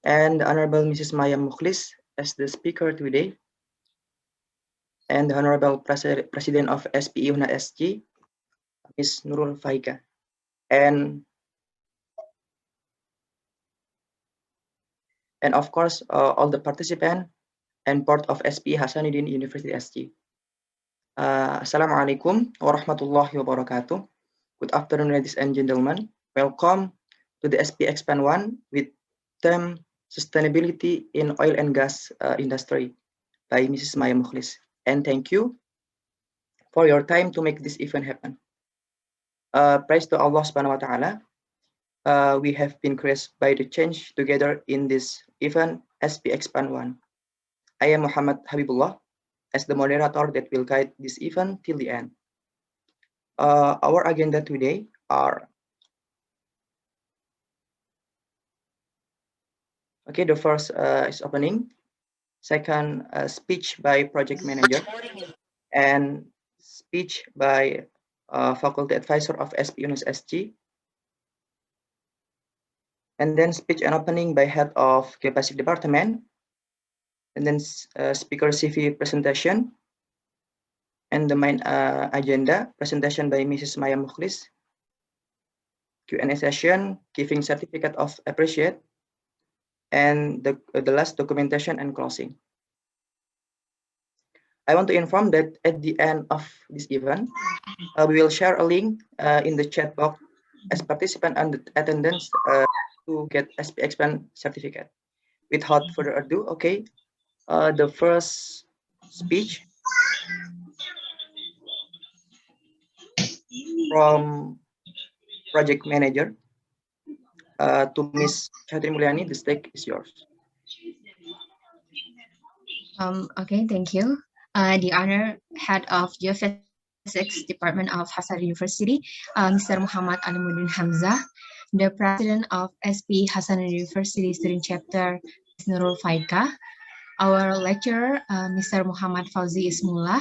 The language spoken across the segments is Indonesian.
and the Honorable Mrs. Maya Mukhlis as the speaker today, and the Honorable President of SPI UNA SG, Ms. Nurul Faika, and of course all the participants and board of SPI Hasanuddin University SG. Assalamualaikum warahmatullahi wabarakatuh. Good afternoon, ladies and gentlemen. Welcome to the SPI Expand 1 with theme Sustainability in Oil and Gas Industry by Mrs. Maya Mukhlis. And thank you for your time to make this event happen. Praise to Allah Subhanahu wa Ta'ala. We have been graced by the change together in this event SPI Expand 1. I am Muhammad Habibullah as the moderator that will guide this event till the end. Our agenda today are the first is opening, second speech by project manager, and speech by faculty advisor of SPI UNAS SG, and then speech and opening by head of Geophysics department, and then speaker CV presentation, and the main agenda presentation by Mrs. Maya Mukhlis, Q&A session, giving certificate of appreciate, and the last documentation and closing. I want to inform that at the end of this event, we will share a link in the chat box as participant and attendance to get SPI Expand certificate. Without further ado, the first speech from project manager to Ms. Chatri Mulyani. The stage is yours. Okay, thank you. The honor head of Geophysics Department of Hasanuddin University, Mr. Muhammad Alimuddin Hamzah, the president of SPI Hasanuddin University Student Chapter, Ms. Nurul Faika, our lecturer, Mr. Muhammad Fauzi Ismullah,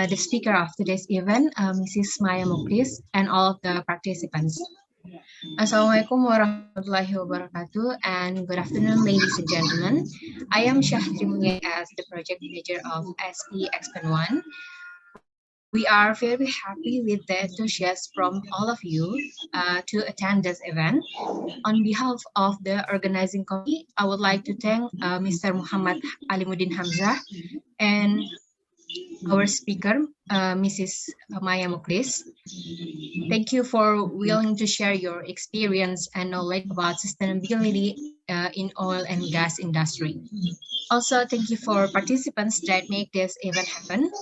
the speaker of today's event, Mrs. Maya Mukhlis, and all of the participants. Assalamualaikum warahmatullahi wabarakatuh, and good afternoon, ladies and gentlemen. I am Syahri Mulyani as the project manager of SPI Expand 1. We are very happy with the enthusiasm from all of you to attend this event. On behalf of the organizing committee, I would like to thank Mr. Muhammad Alimuddin Hamzah and our speaker, Mrs. Maya Mukhlis. Thank you for willing to share your experience and knowledge about sustainability in oil and gas industry. Also, thank you for participants that make this event happen.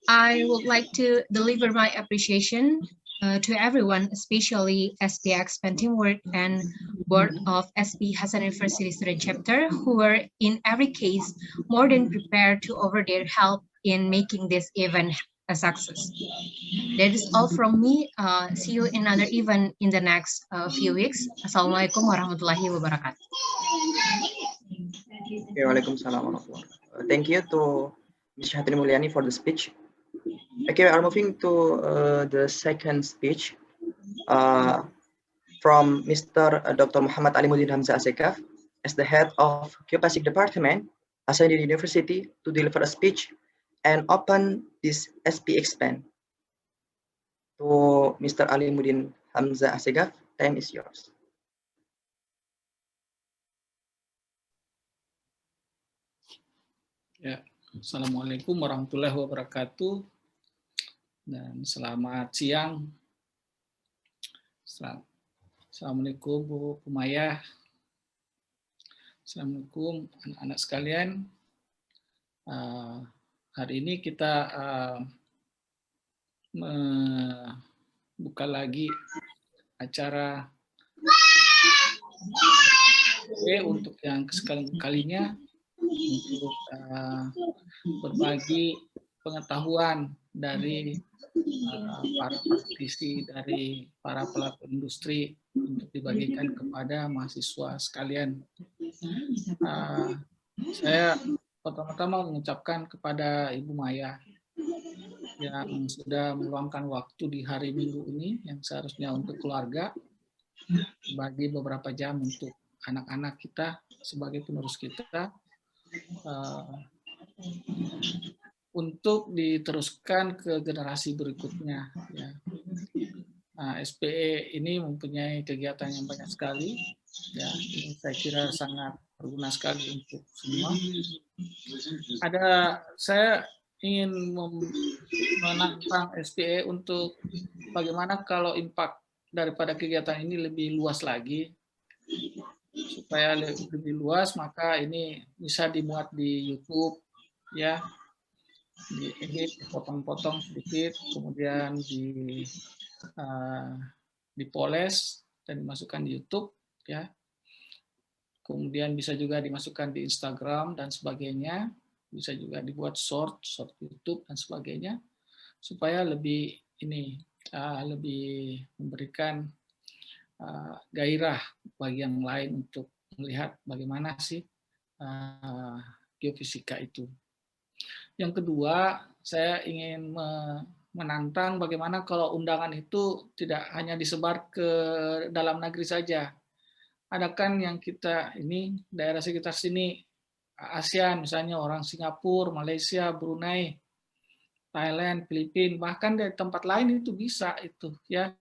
I would like to deliver my appreciation to everyone, especially SPI Expand Teamwork and board of SPI Hasanuddin University Student Chapter, who were in every case more than prepared to offer their help in making this event a success. That is all from me. See you in another event in the next few weeks. Assalamualaikum warahmatullahi wabarakatuh. Waalaikumsalam warahmatullahi wabarakatuh. Thank you to Ms. Chatri Mulyani for the speech. Okay, we are moving to the second speech from Mr. Dr. Muhammad Alimuddin Hamzah Asekaf as the head of Geophysics Department, Hasanuddin University, to deliver a speech and open this SPI Expand. To Mr. Alimuddin Hamzah Asekaf, time is yours. Ya, Assalamualaikum warahmatullahi wabarakatuh. Dan selamat siang. Assalamualaikum Bu Maya. Assalamualaikum anak-anak sekalian. Hari ini kita membuka lagi acara untuk yang kalinya untuk berbagi pengetahuan dari para praktisi, dari para pelaku industri untuk dibagikan kepada mahasiswa sekalian. Saya pertama-tama mengucapkan kepada Ibu Maya yang sudah meluangkan waktu di hari Minggu ini yang seharusnya untuk keluarga, bagi beberapa jam untuk anak-anak kita sebagai penerus kita untuk diteruskan ke generasi berikutnya. Ya. Nah, SPE ini mempunyai kegiatan yang banyak sekali. Ya, ini saya kira sangat berguna sekali untuk semua. Saya ingin menantang SPE untuk bagaimana kalau impact daripada kegiatan ini lebih luas lagi. Supaya lebih luas, maka ini bisa dimuat di YouTube, ya, diedit, dipotong-potong sedikit, kemudian dipoles dan dimasukkan di YouTube, ya. Kemudian bisa juga dimasukkan di Instagram dan sebagainya, bisa juga dibuat short YouTube dan sebagainya, supaya lebih lebih memberikan gairah bagi yang lain untuk melihat bagaimana sih geofisika itu. Yang kedua, saya ingin menantang bagaimana kalau undangan itu tidak hanya disebar ke dalam negeri saja. Ada kan yang kita ini daerah sekitar sini ASEAN, misalnya orang Singapura, Malaysia, Brunei, Thailand, Filipina, bahkan dari tempat lain itu bisa itu, ya.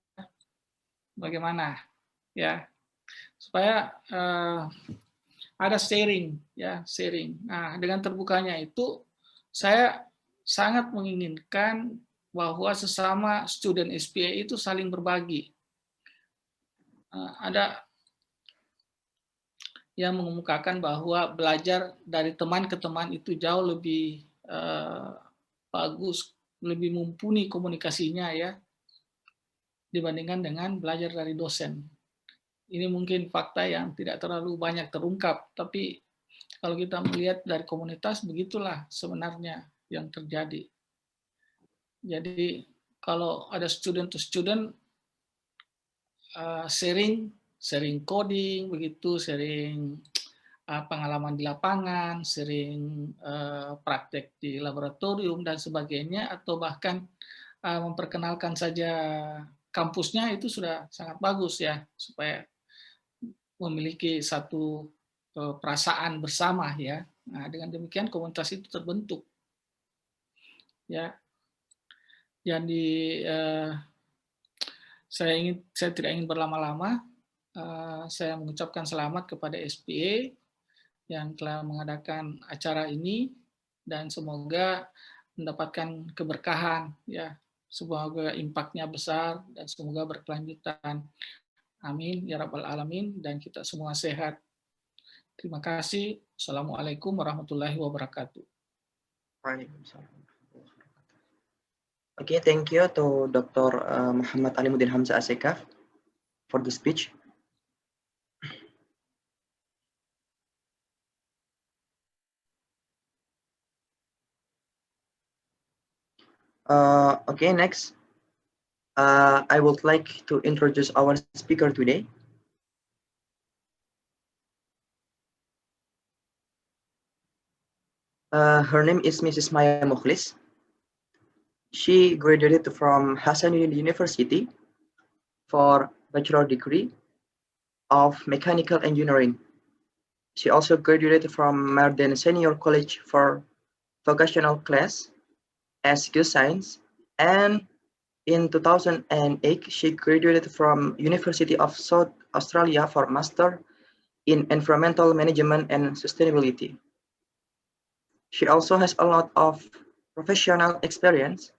Bagaimana, ya, supaya ada sharing, ya, sharing. Nah, dengan terbukanya itu saya sangat menginginkan bahwa sesama student SPA itu saling berbagi. Ada yang mengemukakan bahwa belajar dari teman ke teman itu jauh lebih bagus, lebih mumpuni komunikasinya, ya, dibandingkan dengan belajar dari dosen. Ini mungkin fakta yang tidak terlalu banyak terungkap, tapi kalau kita melihat dari komunitas, begitulah sebenarnya yang terjadi. Jadi kalau ada student to student sharing coding, begitu, sharing pengalaman di lapangan, sharing praktek di laboratorium dan sebagainya, atau bahkan memperkenalkan saja kampusnya, itu sudah sangat bagus, ya, supaya memiliki satu perasaan bersama, ya. Nah, dengan demikian komunitas itu terbentuk, ya. Jadi saya tidak ingin berlama-lama. Saya mengucapkan selamat kepada SPA yang telah mengadakan acara ini, dan semoga mendapatkan keberkahan, ya. Semoga impact-nya besar dan semoga berkelanjutan. Amin ya rabbal alamin, dan kita semua sehat. Terima kasih. Assalamualaikum warahmatullahi wabarakatuh. Okay, thank you to Dr. Muhammad Alimuddin Hamzah Asekaf for the speech. Okay, next, I would like to introduce our speaker today. Her name is Mrs. Maya Mukhlis. She graduated from Hasanuddin University for bachelor degree of mechanical engineering. She also graduated from Marden Senior College for vocational class as geoscience, and in 2008 she graduated from University of South Australia for Master in Environmental Management and Sustainability. She also has a lot of professional experience.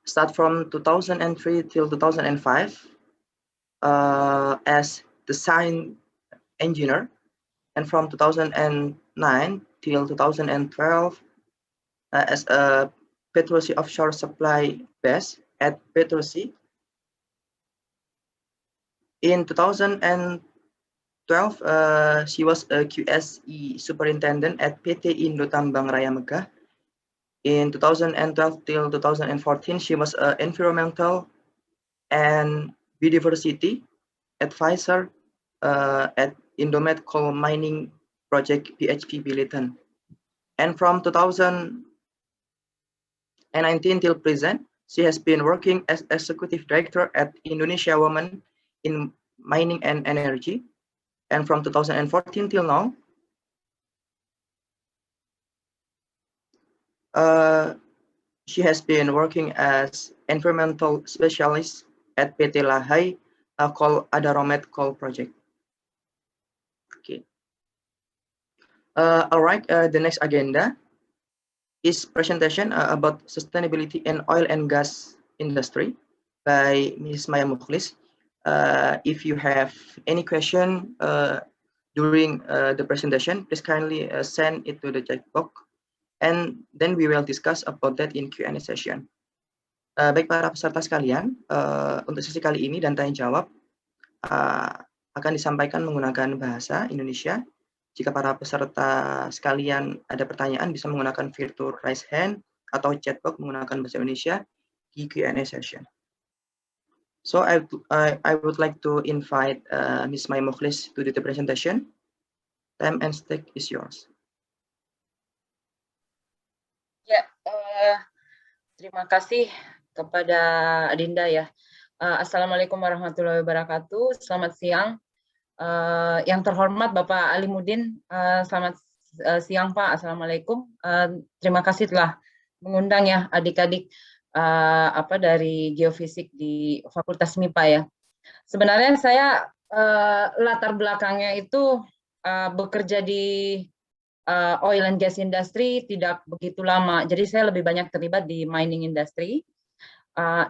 Start from 2003 till 2005 as design engineer, and from 2009 till 2012 as a Petrosi offshore supply base at Petrosi. In 2012, she was a QSE superintendent at PT Indo Tambang Raya Megah. In 2012 till 2014, she was an environmental and biodiversity advisor at Indomet Coal Mining Project PHP Billiton. And from 2019 till present, she has been working as executive director at Indonesia Women in Mining and Energy. And from 2014 till now, she has been working as environmental specialist at PT Lahai called Adaromet Coal Project. Okay. All right, the next agenda is presentation about sustainability in oil and gas industry by Ms. Maya Mukhlis. If you have any question during the presentation, please kindly send it to the chat box, and then we will discuss about that in Q&A session. Baik para peserta sekalian, untuk sesi kali ini dan tanya jawab akan disampaikan menggunakan bahasa Indonesia. Jika para peserta sekalian ada pertanyaan, bisa menggunakan fitur raise hand atau chat box menggunakan bahasa Indonesia di Q&A session. So I would like to invite Ms. Maya Mukhlis to do the presentation. Time and stake is yours. Ya, terima kasih kepada Adinda ya. Assalamualaikum warahmatullahi wabarakatuh. Selamat siang. Yang terhormat Bapak Alimuddin, selamat siang Pak. Assalamualaikum. Terima kasih telah mengundang ya adik-adik dari geofisik di Fakultas MIPA ya. Sebenarnya saya latar belakangnya itu bekerja di oil and gas industry tidak begitu lama. Jadi saya lebih banyak terlibat di mining industry.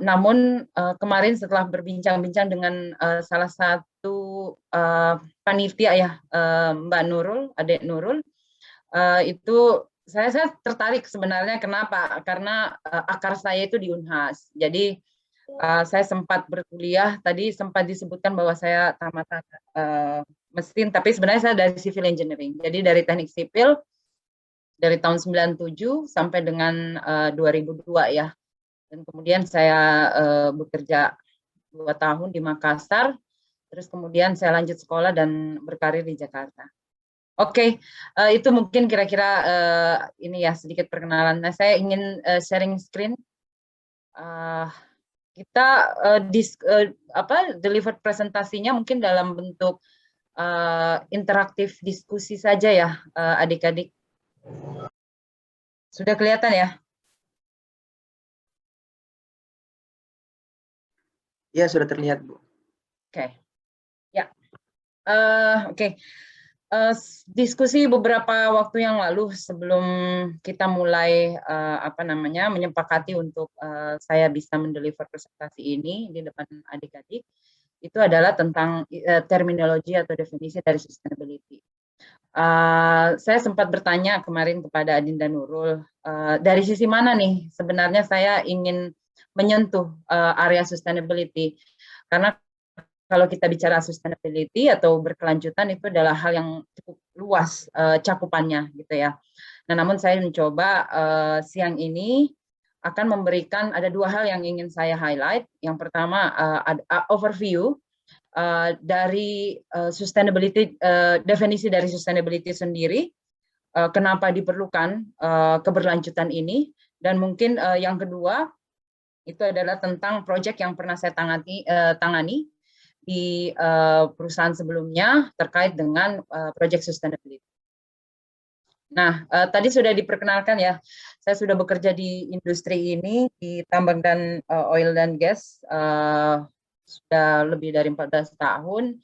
Namun kemarin setelah berbincang-bincang dengan salah satu panitia ya, Mbak Nurul, Adek Nurul, itu saya tertarik sebenarnya. Kenapa? Karena akar saya itu di Unhas. Jadi saya sempat berkuliah, tadi sempat disebutkan bahwa saya tamat mesin, tapi sebenarnya saya dari civil engineering. Jadi dari teknik sipil dari tahun 97 sampai dengan 2002 ya. Dan kemudian saya bekerja 2 tahun di Makassar, terus kemudian saya lanjut sekolah dan berkarir di Jakarta. Oke, itu mungkin kira-kira ini ya sedikit perkenalan. Nah, saya ingin sharing screen. Kita deliver presentasinya mungkin dalam bentuk interaktif diskusi saja ya, adik-adik. Sudah kelihatan ya? Ya, sudah terlihat, Bu. Oke. Ya. Oke. Diskusi beberapa waktu yang lalu sebelum kita mulai menyepakati untuk saya bisa mendeliver presentasi ini di depan adik-adik, itu adalah tentang terminologi atau definisi dari sustainability. Saya sempat bertanya kemarin kepada Adinda Nurul, dari sisi mana nih sebenarnya saya ingin menyentuh area sustainability, karena kalau kita bicara sustainability atau berkelanjutan itu adalah hal yang cukup luas cakupannya gitu ya. Nah, namun saya mencoba siang ini akan memberikan ada 2 hal yang ingin saya highlight. Yang pertama overview dari sustainability, definisi dari sustainability sendiri, kenapa diperlukan keberlanjutan ini, dan mungkin yang kedua itu adalah tentang proyek yang pernah saya tangani di perusahaan sebelumnya terkait dengan proyek sustainability. Nah, tadi sudah diperkenalkan ya, saya sudah bekerja di industri ini, di tambang dan oil dan gas, sudah lebih dari 14 tahun.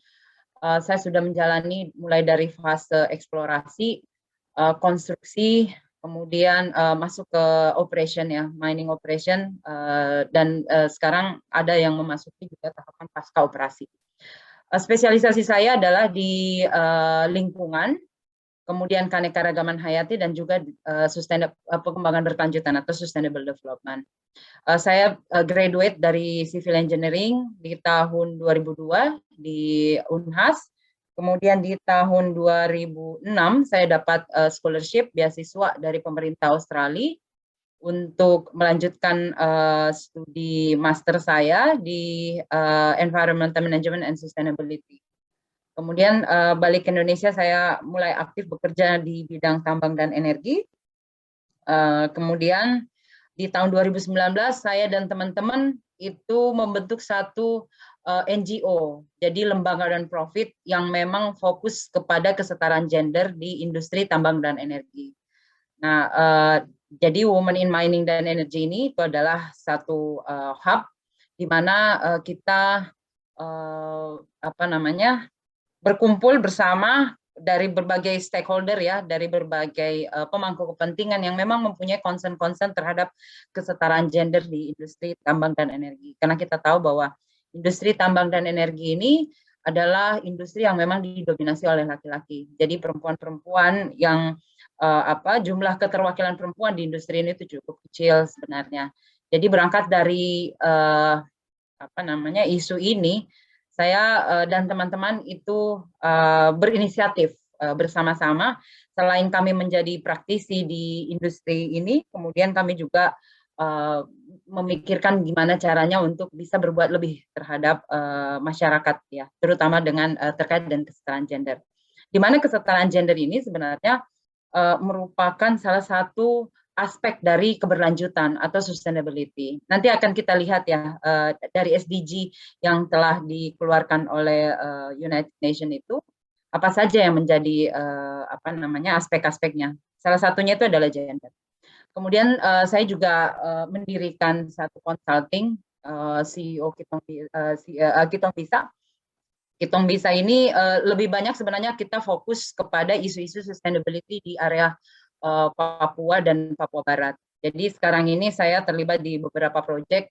Saya sudah menjalani mulai dari fase eksplorasi, konstruksi, kemudian masuk ke operation ya, mining operation, dan sekarang ada yang memasuki juga tahapan pasca operasi. Spesialisasi saya adalah di lingkungan, kemudian keanekaragaman hayati, dan juga pengembangan berkelanjutan atau sustainable development. Saya graduate dari civil engineering di tahun 2002 di Unhas. Kemudian di tahun 2006 saya dapat scholarship beasiswa dari pemerintah Australia untuk melanjutkan studi master saya di Environmental Management and Sustainability. Kemudian balik ke Indonesia, saya mulai aktif bekerja di bidang tambang dan energi. Kemudian di tahun 2019 saya dan teman-teman itu membentuk satu NGO, jadi lembaga dan profit yang memang fokus kepada kesetaraan gender di industri tambang dan energi. Nah, jadi Women in Mining dan Energy ini itu adalah satu hub di mana kita berkumpul bersama dari berbagai stakeholder ya, dari berbagai pemangku kepentingan yang memang mempunyai concern terhadap kesetaraan gender di industri tambang dan energi. Karena kita tahu bahwa industri tambang dan energi ini adalah industri yang memang didominasi oleh laki-laki. Jadi perempuan-perempuan yang jumlah keterwakilan perempuan di industri ini itu cukup kecil sebenarnya. Jadi berangkat dari isu ini, saya dan teman-teman itu berinisiatif bersama-sama. Selain kami menjadi praktisi di industri ini, kemudian kami juga memikirkan gimana caranya untuk bisa berbuat lebih terhadap masyarakat ya, terutama dengan terkait dengan kesetaraan gender. Di mana kesetaraan gender ini sebenarnya merupakan salah satu aspek dari keberlanjutan atau sustainability. Nanti akan kita lihat ya dari SDG yang telah dikeluarkan oleh United Nations itu apa saja yang menjadi aspek-aspeknya. Salah satunya itu adalah gender. Kemudian saya juga mendirikan satu consulting CEO Kitong Bisa. Kitong Bisa ini lebih banyak sebenarnya kita fokus kepada isu-isu sustainability di area Papua dan Papua Barat. Jadi sekarang ini saya terlibat di beberapa proyek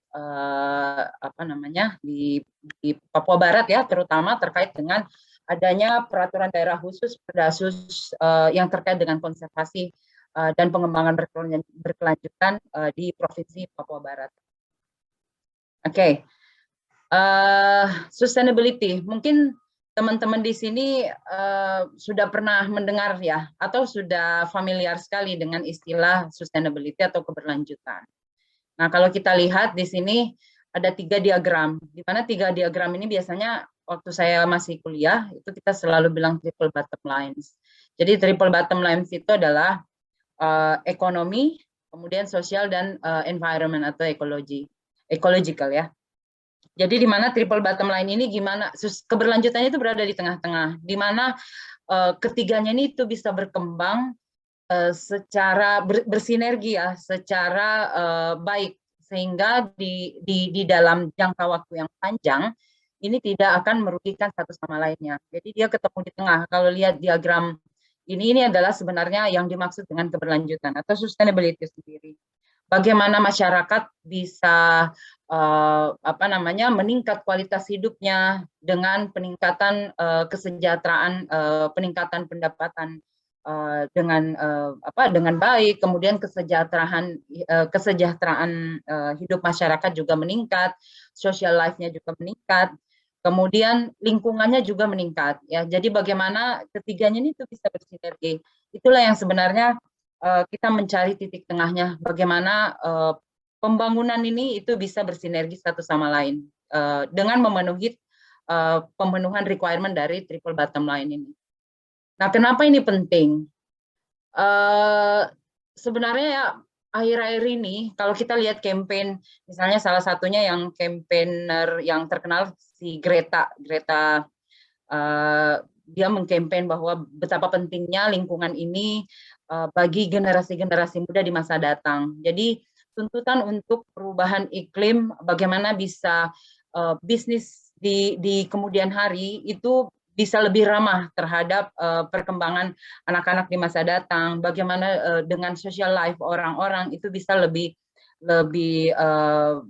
di Papua Barat ya, terutama terkait dengan adanya peraturan daerah khusus Perdasus yang terkait dengan konservasi dan pengembangan berkelanjutan di Provinsi Papua Barat. Oke. Sustainability, mungkin teman-teman di sini sudah pernah mendengar ya, atau sudah familiar sekali dengan istilah sustainability atau keberlanjutan. Nah, kalau kita lihat di sini ada 3 diagram, di mana 3 diagram ini biasanya waktu saya masih kuliah, itu kita selalu bilang triple bottom lines. Jadi triple bottom lines itu adalah ekonomi, kemudian sosial dan environment atau ecological ya. Jadi di mana triple bottom line ini gimana keberlanjutannya itu berada di tengah-tengah, di mana ketiganya ini itu bisa berkembang secara bersinergi ya, secara baik, sehingga di dalam jangka waktu yang panjang ini tidak akan merugikan satu sama lainnya. Jadi dia ketemu di tengah. Kalau lihat diagram ini adalah sebenarnya yang dimaksud dengan keberlanjutan atau sustainability sendiri. Bagaimana masyarakat bisa meningkat kualitas hidupnya dengan peningkatan kesejahteraan, peningkatan pendapatan dengan baik, kemudian kesejahteraan hidup masyarakat juga meningkat, social life-nya juga meningkat, kemudian lingkungannya juga meningkat ya. Jadi bagaimana ketiganya ini itu bisa bersinergi. Itulah yang sebenarnya kita mencari titik tengahnya, bagaimana pembangunan ini itu bisa bersinergi satu sama lain dengan memenuhi pemenuhan requirement dari triple bottom line ini. Nah, kenapa ini penting? Sebenarnya ya akhir-akhir ini kalau kita lihat campaign, misalnya salah satunya yang campaigner yang terkenal si Greta, dia mengkampanye bahwa betapa pentingnya lingkungan ini bagi generasi-generasi muda di masa datang. Jadi tuntutan untuk perubahan iklim, bagaimana bisa bisnis di kemudian hari itu bisa lebih ramah terhadap perkembangan anak-anak di masa datang, bagaimana dengan social life orang-orang itu bisa lebih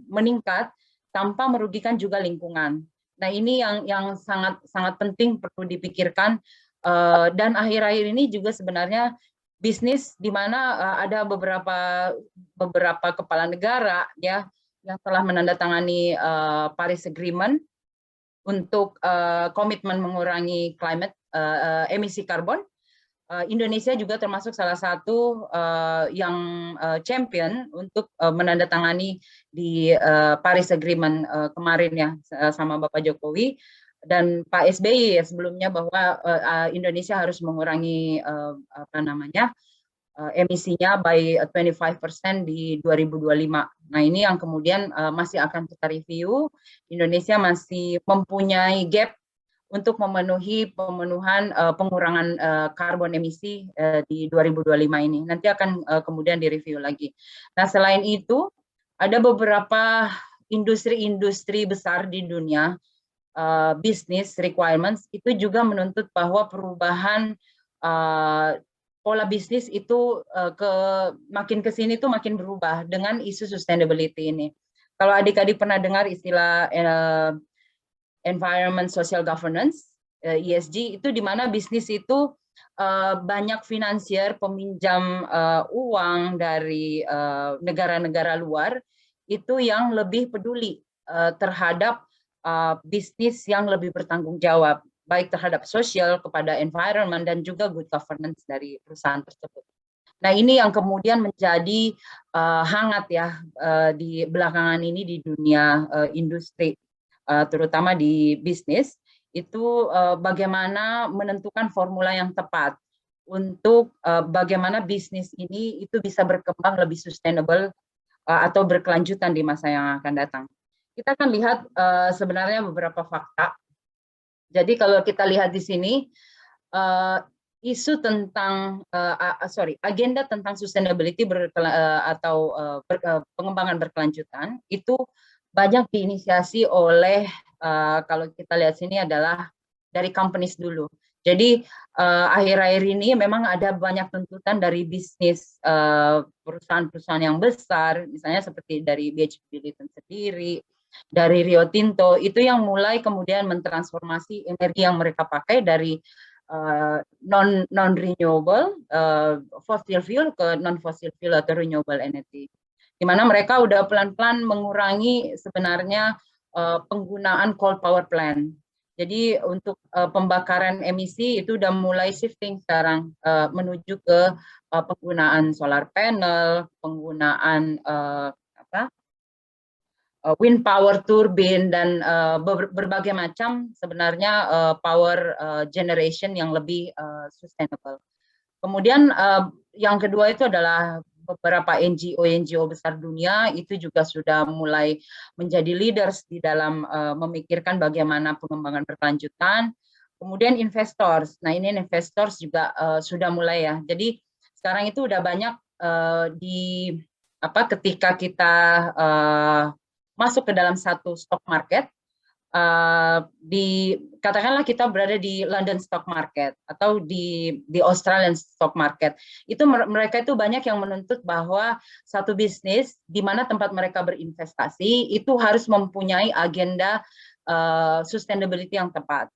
meningkat tanpa merugikan juga lingkungan. Nah, ini yang sangat penting perlu dipikirkan, dan akhir-akhir ini juga sebenarnya bisnis di mana ada beberapa kepala negara ya yang telah menandatangani Paris Agreement untuk komitmen mengurangi emisi karbon. Indonesia juga termasuk salah satu yang champion untuk menandatangani di Paris Agreement kemarin ya sama Bapak Jokowi dan Pak SBY ya sebelumnya bahwa Indonesia harus mengurangi emisinya by 25% di 2025. Nah, ini yang kemudian masih akan kita review. Indonesia masih mempunyai gap untuk memenuhi pengurangan karbon emisi di 2025 ini. Nanti akan kemudian direview lagi. Nah, selain itu, ada beberapa industri-industri besar di dunia, business requirements, itu juga menuntut bahwa perubahan pola bisnis itu makin ke sini tuh makin berubah dengan isu sustainability ini. Kalau adik-adik pernah dengar istilah environment social governance, ESG, itu di mana bisnis itu banyak finansier peminjam uang dari negara-negara luar itu yang lebih peduli terhadap bisnis yang lebih bertanggung jawab, baik terhadap sosial, kepada environment, dan juga good governance dari perusahaan tersebut. Nah, ini yang kemudian menjadi hangat ya di belakangan ini di dunia industri, terutama di bisnis, itu bagaimana menentukan formula yang tepat untuk bagaimana bisnis ini itu bisa berkembang lebih sustainable atau berkelanjutan di masa yang akan datang. Kita akan lihat sebenarnya beberapa fakta. Jadi kalau kita lihat di sini, isu tentang agenda tentang sustainability atau pengembangan berkelanjutan itu banyak diinisiasi oleh kalau kita lihat sini adalah dari companies dulu. Jadi akhir-akhir ini memang ada banyak tuntutan dari bisnis perusahaan-perusahaan yang besar, misalnya seperti dari BHP Billiton sendiri, dari Rio Tinto, itu yang mulai kemudian mentransformasi energi yang mereka pakai dari non renewable fossil fuel ke non fossil fuel atau renewable energy, di mana mereka udah pelan-pelan mengurangi sebenarnya penggunaan coal power plant. Jadi untuk pembakaran emisi itu udah mulai shifting sekarang menuju ke penggunaan solar panel, penggunaan wind power turbine, dan berbagai macam sebenarnya power generation yang lebih sustainable. Kemudian yang kedua itu adalah beberapa NGO besar dunia itu juga sudah mulai menjadi leaders di dalam memikirkan bagaimana pengembangan berkelanjutan. Kemudian investors, nah ini investors juga sudah mulai ya. Jadi sekarang itu udah banyak ketika kita masuk ke dalam satu stock market, katakanlah kita berada di London Stock Market atau di Australian Stock Market, itu mereka itu banyak yang menuntut bahwa satu bisnis di mana tempat mereka berinvestasi itu harus mempunyai agenda sustainability yang tepat.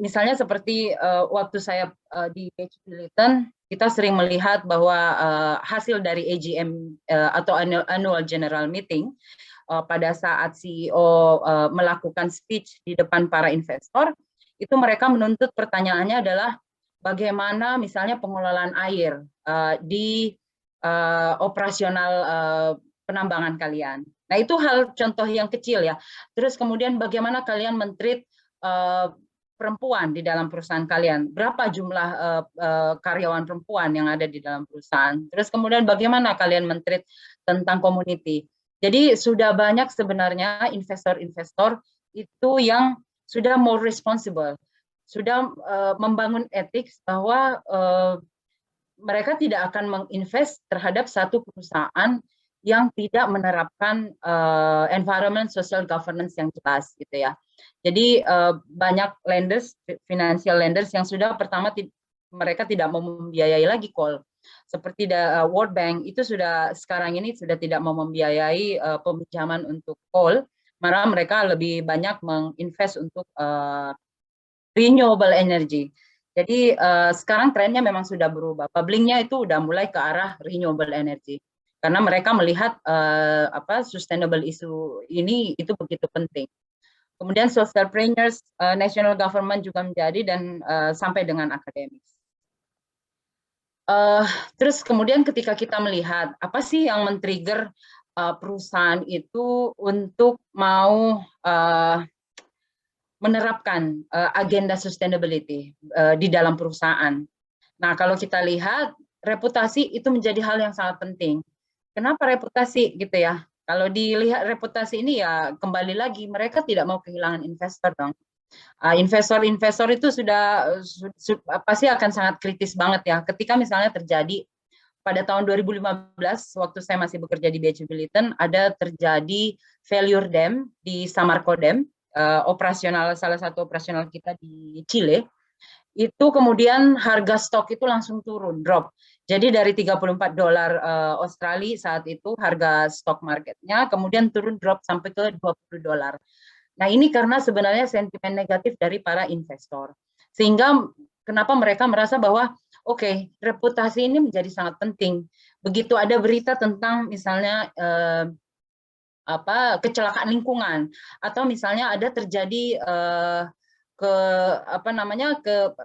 Misalnya seperti waktu saya di BHP Billiton, kita sering melihat bahwa hasil dari AGM atau Annual General Meeting, pada saat CEO melakukan speech di depan para investor, itu mereka menuntut pertanyaannya adalah bagaimana misalnya pengelolaan air di operasional penambangan kalian. Nah, itu hal contoh yang kecil ya. Terus kemudian bagaimana kalian men-treat perempuan di dalam perusahaan kalian, berapa jumlah karyawan perempuan yang ada di dalam perusahaan. Terus kemudian bagaimana kalian men-treat tentang community. Jadi sudah banyak sebenarnya investor-investor itu yang sudah more responsible, sudah membangun etik bahwa mereka tidak akan menginvest terhadap satu perusahaan yang tidak menerapkan environment social governance yang jelas gitu ya. Jadi banyak lenders, financial lenders yang sudah pertama mereka tidak mau membiayai lagi coal. Seperti World Bank itu sudah sekarang ini sudah tidak mau membiayai peminjaman untuk coal, malah mereka lebih banyak menginvest untuk renewable energy. Jadi sekarang trennya memang sudah berubah. Bubblingnya itu udah mulai ke arah renewable energy karena mereka melihat sustainable issue ini itu begitu penting. Kemudian socialpreneurs, national government juga menjadi dan sampai dengan akademik. Terus kemudian ketika kita melihat apa sih yang men-trigger perusahaan itu untuk mau menerapkan agenda sustainability di dalam perusahaan. Nah, kalau kita lihat reputasi itu menjadi hal yang sangat penting. Kenapa reputasi gitu ya? Kalau dilihat reputasi ini ya kembali lagi mereka tidak mau kehilangan investor dong. Investor-investor itu sudah pasti akan sangat kritis banget ya. Ketika misalnya terjadi pada tahun 2015 waktu saya masih bekerja di BHU Billiton ada terjadi failure dam di Samarco Dam, salah satu operasional kita di Chile. Itu kemudian harga stok itu langsung turun, drop. Jadi dari $34 Australia saat itu harga stok marketnya, kemudian turun drop sampai ke $20. Nah ini karena sebenarnya sentimen negatif dari para investor. Sehingga kenapa mereka merasa bahwa oke, reputasi ini menjadi sangat penting. Begitu ada berita tentang misalnya kecelakaan lingkungan atau misalnya ada terjadi ke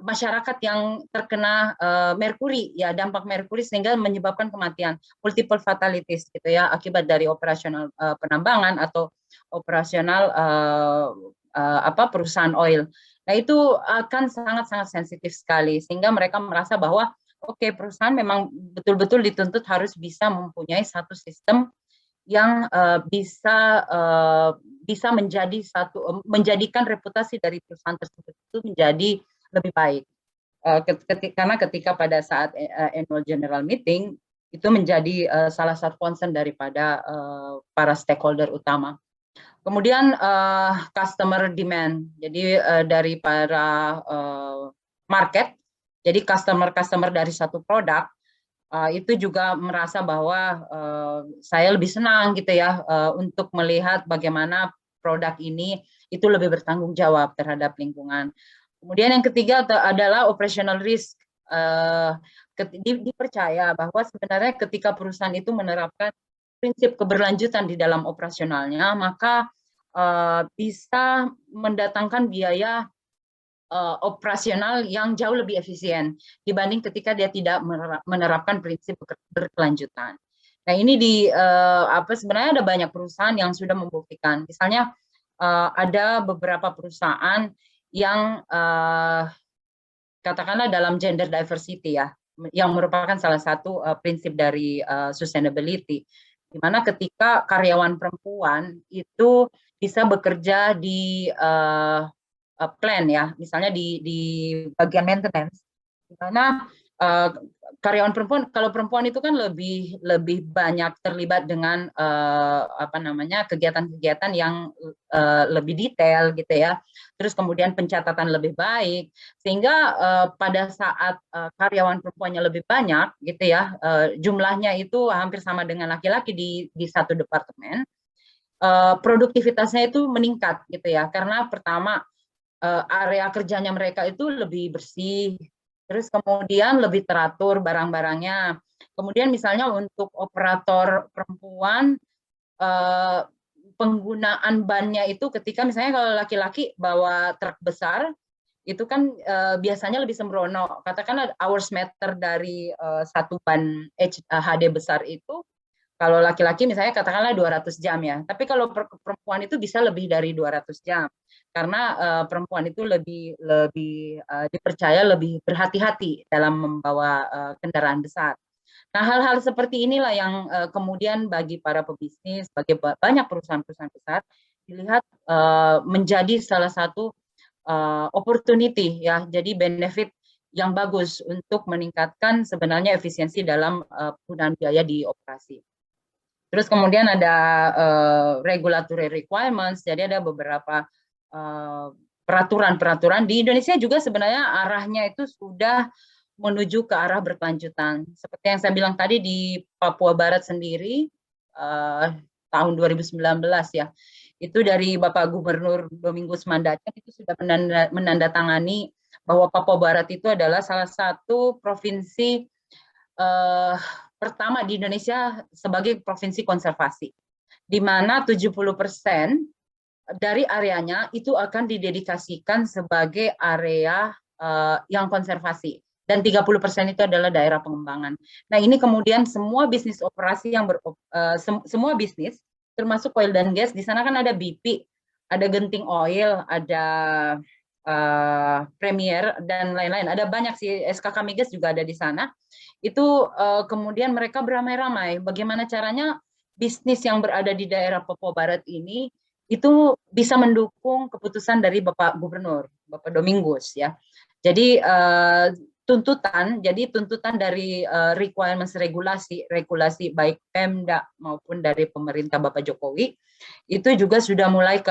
masyarakat yang terkena merkuri ya, dampak merkuri sehingga menyebabkan kematian, multiple fatalities gitu ya akibat dari operasional penambangan atau operasional perusahaan oil. Nah itu akan sangat-sangat sensitif sekali sehingga mereka merasa bahwa oke, perusahaan memang betul-betul dituntut harus bisa mempunyai satu sistem yang bisa menjadikan reputasi dari perusahaan tersebut itu menjadi lebih baik. Karena ketika pada saat annual general meeting itu menjadi salah satu concern daripada para stakeholder utama. Kemudian customer demand, jadi dari para market, jadi customer dari satu produk itu juga merasa bahwa saya lebih senang gitu ya untuk melihat bagaimana produk ini itu lebih bertanggung jawab terhadap lingkungan. Kemudian yang ketiga adalah operational risk. Dipercaya bahwa sebenarnya ketika perusahaan itu menerapkan prinsip keberlanjutan di dalam operasionalnya, maka bisa mendatangkan biaya operasional yang jauh lebih efisien dibanding ketika dia tidak menerapkan prinsip berkelanjutan. Nah ini sebenarnya ada banyak perusahaan yang sudah membuktikan. Misalnya ada beberapa perusahaan yang katakanlah dalam gender diversity ya, yang merupakan salah satu prinsip dari sustainability, di mana ketika karyawan perempuan itu bisa bekerja di plan ya, misalnya di bagian maintenance, di mana karyawan perempuan, kalau perempuan itu kan lebih banyak terlibat dengan kegiatan-kegiatan yang lebih detail gitu ya, terus kemudian pencatatan lebih baik, sehingga pada saat karyawan perempuannya lebih banyak gitu ya, jumlahnya itu hampir sama dengan laki-laki di satu departemen, produktivitasnya itu meningkat gitu ya, karena pertama area kerjanya mereka itu lebih bersih, terus kemudian lebih teratur barang-barangnya. Kemudian misalnya untuk operator perempuan, penggunaan bannya itu ketika misalnya kalau laki-laki bawa truk besar, itu kan biasanya lebih sembrono. Katakanlah hours meter dari satu ban HD besar itu, kalau laki-laki misalnya katakanlah 200 jam ya, tapi kalau perempuan itu bisa lebih dari 200 jam. Karena perempuan itu lebih dipercaya lebih berhati-hati dalam membawa kendaraan besar. Nah, hal-hal seperti inilah yang kemudian bagi para pebisnis, bagi banyak perusahaan-perusahaan besar dilihat menjadi salah satu opportunity ya, jadi benefit yang bagus untuk meningkatkan sebenarnya efisiensi dalam penggunaan biaya di operasi. Terus kemudian ada regulatory requirements, jadi ada beberapa peraturan-peraturan di Indonesia juga sebenarnya arahnya itu sudah menuju ke arah berkelanjutan. Seperti yang saya bilang tadi di Papua Barat sendiri tahun 2019 ya, itu dari Bapak Gubernur Domingus Mandacan itu sudah menandatangani bahwa Papua Barat itu adalah salah satu provinsi pertama di Indonesia sebagai provinsi konservasi, di mana 70% dari areanya itu akan didedikasikan sebagai area yang konservasi, dan 30% itu adalah daerah pengembangan. Nah ini kemudian semua bisnis operasi yang semua bisnis, termasuk oil dan gas, di sana kan ada BP, ada Genting Oil, ada Premier dan lain-lain. Ada banyak sih, SKK Migas juga ada di sana. Itu kemudian mereka beramai-ramai bagaimana caranya bisnis yang berada di daerah Papua Barat ini itu bisa mendukung keputusan dari Bapak Gubernur, Bapak Domingus ya. Jadi tuntutan dari requirements regulasi baik Pemda maupun dari pemerintah Bapak Jokowi itu juga sudah mulai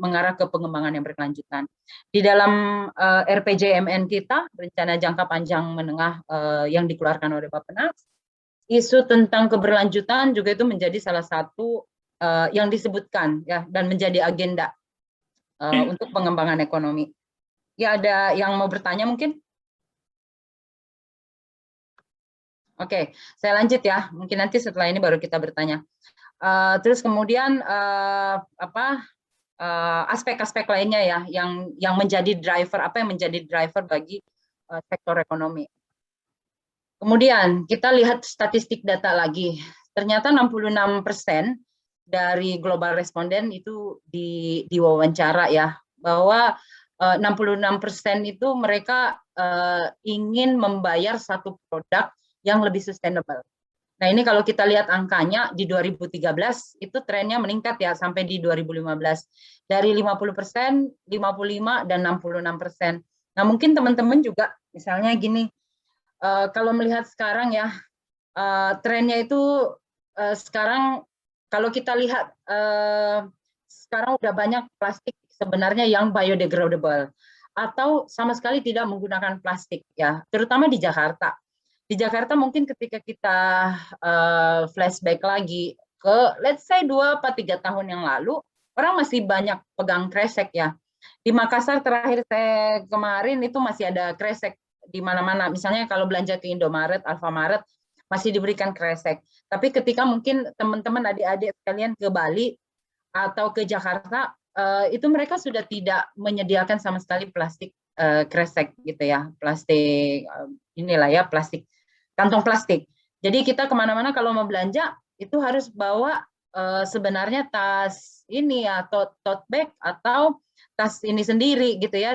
mengarah ke pengembangan yang berkelanjutan. Di dalam RPJMN kita, rencana jangka panjang menengah yang dikeluarkan oleh Bappenas, isu tentang keberlanjutan juga itu menjadi salah satu yang disebutkan ya dan menjadi agenda untuk pengembangan ekonomi. Ya, ada yang mau bertanya mungkin? Oke, saya lanjut ya. Mungkin nanti setelah ini baru kita bertanya. Terus kemudian aspek-aspek lainnya ya yang menjadi driver, apa yang menjadi driver bagi sektor ekonomi. Kemudian kita lihat statistik data lagi. Ternyata 66% dari global responden itu diwawancara ya, bahwa 66% itu mereka ingin membayar satu produk yang lebih sustainable. Nah, ini kalau kita lihat angkanya di 2013 itu trennya meningkat ya sampai di 2015 dari 50%, 55 dan 66%. Nah, mungkin teman-teman juga misalnya gini, kalau melihat sekarang ya trennya itu sekarang kalau kita lihat sekarang udah banyak plastik sebenarnya yang biodegradable atau sama sekali tidak menggunakan plastik ya, terutama di Jakarta. Di Jakarta mungkin ketika kita flashback lagi ke let's say 2-3 tahun yang lalu, orang masih banyak pegang kresek ya. Di Makassar terakhir saya kemarin itu masih ada kresek di mana-mana. Misalnya kalau belanja ke Indomaret, Alfamaret masih diberikan kresek. Tapi ketika mungkin teman-teman adik-adik sekalian ke Bali atau ke Jakarta, itu mereka sudah tidak menyediakan sama sekali plastik kresek gitu ya, plastik inilah ya, plastik kantong plastik. Jadi kita kemana-mana kalau mau belanja itu harus bawa sebenarnya tas ini ya, tote bag atau tas ini sendiri gitu ya,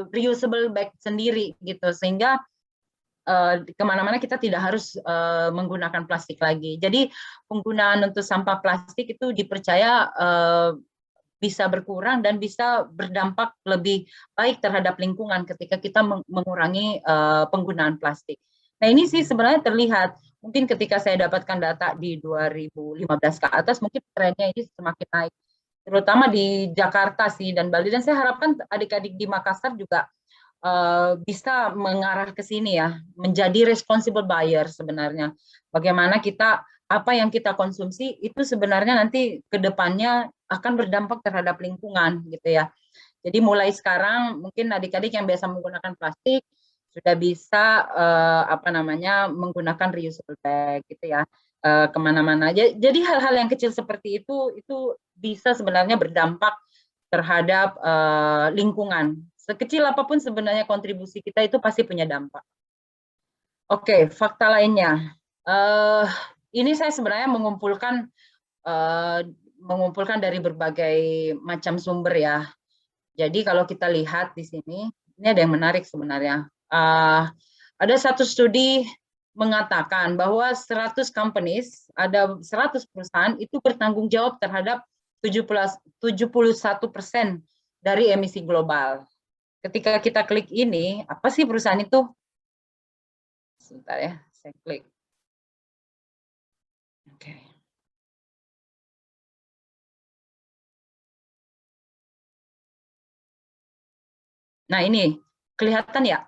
reusable bag sendiri gitu, sehingga kemana-mana kita tidak harus menggunakan plastik lagi. Jadi penggunaan untuk sampah plastik itu dipercaya bisa berkurang dan bisa berdampak lebih baik terhadap lingkungan ketika kita mengurangi penggunaan plastik. Nah, ini sih sebenarnya terlihat, mungkin ketika saya dapatkan data di 2015 ke atas, mungkin trennya ini semakin naik, terutama di Jakarta sih dan Bali, dan saya harapkan adik-adik di Makassar juga bisa mengarah ke sini ya, menjadi responsible buyer sebenarnya. Bagaimana kita, apa yang kita konsumsi itu sebenarnya nanti ke depannya akan berdampak terhadap lingkungan gitu ya. Jadi mulai sekarang mungkin adik-adik yang biasa menggunakan plastik sudah bisa menggunakan reusable bag gitu ya kemana-mana. Jadi hal-hal yang kecil seperti itu bisa sebenarnya berdampak terhadap lingkungan. Sekecil apapun sebenarnya kontribusi kita itu pasti punya dampak. Oke, fakta lainnya. Ini saya sebenarnya mengumpulkan dari berbagai macam sumber ya. Jadi kalau kita lihat di sini, ini ada yang menarik sebenarnya. Ada satu studi mengatakan bahwa 100 companies, ada 100 perusahaan itu bertanggung jawab terhadap 71% dari emisi global. Ketika kita klik ini, apa sih perusahaan itu? Sebentar ya, saya klik. Oke. Nah, ini kelihatan ya?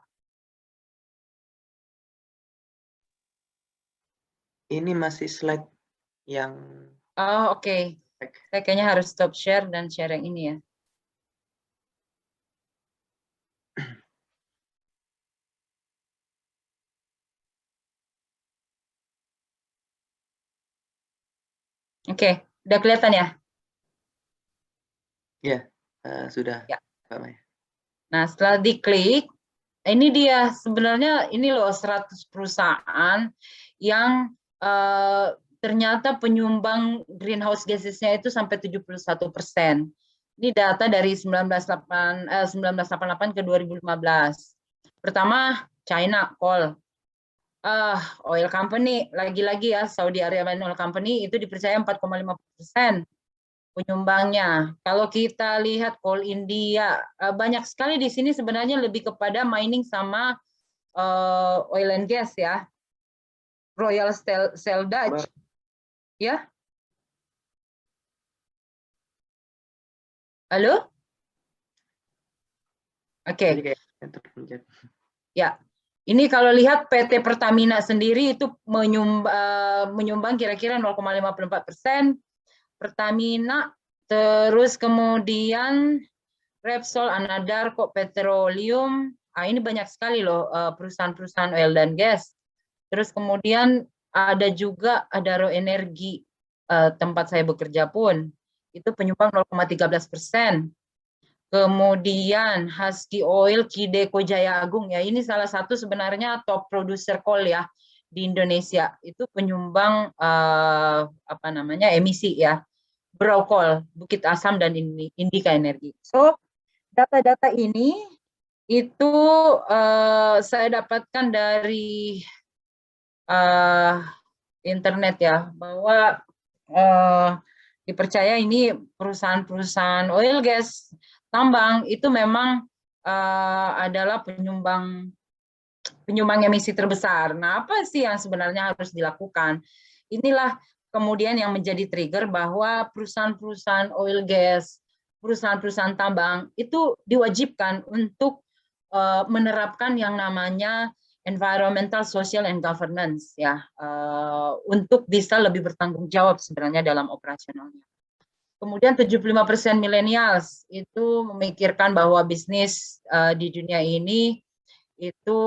Ini masih slide yang... Oh, oke. Saya kayaknya harus stop share dan share yang ini ya. Oke, udah kelihatan ya? Ya, sudah. Ya. Mbak Maya. Nah, setelah diklik, ini dia sebenarnya ini loh 100 perusahaan yang ternyata penyumbang greenhouse gasesnya itu sampai 71%. Ini data dari 1988 ke 2015. Pertama, China Coal. Oil company, lagi-lagi ya, Saudi Arabian Oil Company itu dipercaya 4,5% penyumbangnya. Kalau kita lihat Coal India, banyak sekali di sini sebenarnya lebih kepada mining sama oil and gas ya. Royal Shell Dutch, ya. Halo? Oke. Ya. Ini kalau lihat PT Pertamina sendiri itu menyumbang kira-kira 0,54%. Pertamina, terus kemudian Repsol, Anadarko Petroleum. Ini banyak sekali loh perusahaan-perusahaan oil dan gas. Terus kemudian ada juga Adaro Energi, tempat saya bekerja pun itu penyumbang 0,13%. Kemudian Husky Oil, Kideko Jaya Agung ya, ini salah satu sebenarnya top producer coal ya di Indonesia. Itu penyumbang emisi ya. Brokol, Bukit Asam dan Indika Energi. So data-data ini itu saya dapatkan dari internet ya, bahwa dipercaya ini perusahaan-perusahaan oil gas tambang itu memang adalah penyumbang emisi terbesar. Nah, apa sih yang sebenarnya harus dilakukan? Inilah kemudian yang menjadi trigger bahwa perusahaan-perusahaan oil gas, perusahaan-perusahaan tambang itu diwajibkan untuk menerapkan yang namanya environmental, social, and governance ya, untuk bisa lebih bertanggung jawab sebenarnya dalam operasionalnya. Kemudian 75% millennials itu memikirkan bahwa bisnis di dunia ini itu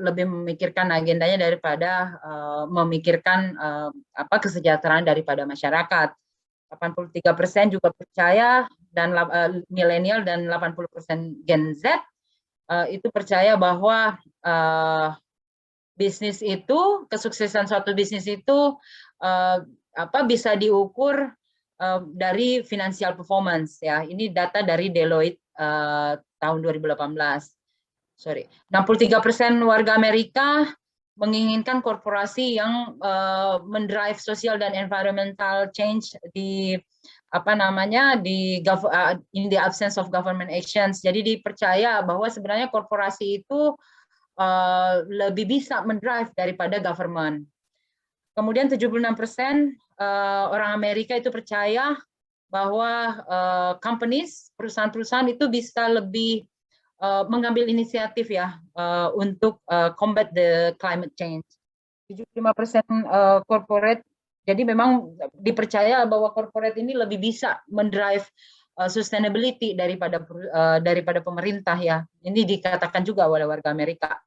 lebih memikirkan agendanya daripada memikirkan kesejahteraan daripada masyarakat. 83% juga percaya, dan milenial dan 80% Gen Z itu percaya bahwa bisnis itu, kesuksesan suatu bisnis itu bisa diukur dari financial performance ya. Ini data dari Deloitte tahun 2018. 63% warga Amerika menginginkan korporasi yang mendrive social dan environmental change di in the absence of government actions. Jadi dipercaya bahwa sebenarnya korporasi itu lebih bisa mendrive daripada government. Kemudian 76% orang Amerika itu percaya bahwa perusahaan-perusahaan itu bisa lebih mengambil inisiatif ya untuk combat the climate change. 75% corporate, jadi memang dipercaya bahwa corporate ini lebih bisa mendrive sustainability daripada pemerintah ya. Ini dikatakan juga oleh warga Amerika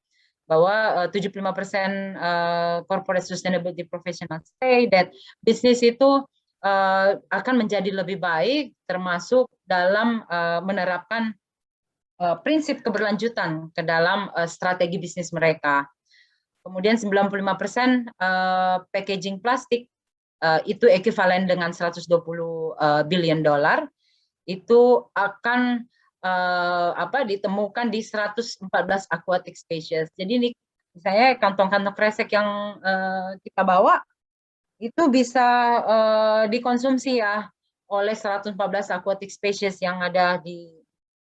bahwa 75% corporate sustainability professionals say that bisnis itu akan menjadi lebih baik, termasuk dalam menerapkan prinsip keberlanjutan ke dalam strategi bisnis mereka. Kemudian 95% packaging plastik itu ekuivalen dengan 120 billion dolar, itu akan ditemukan di 114 aquatic species. Jadi ini misalnya kantong-kantong kresek yang kita bawa itu bisa dikonsumsi ya oleh 114 aquatic species yang ada di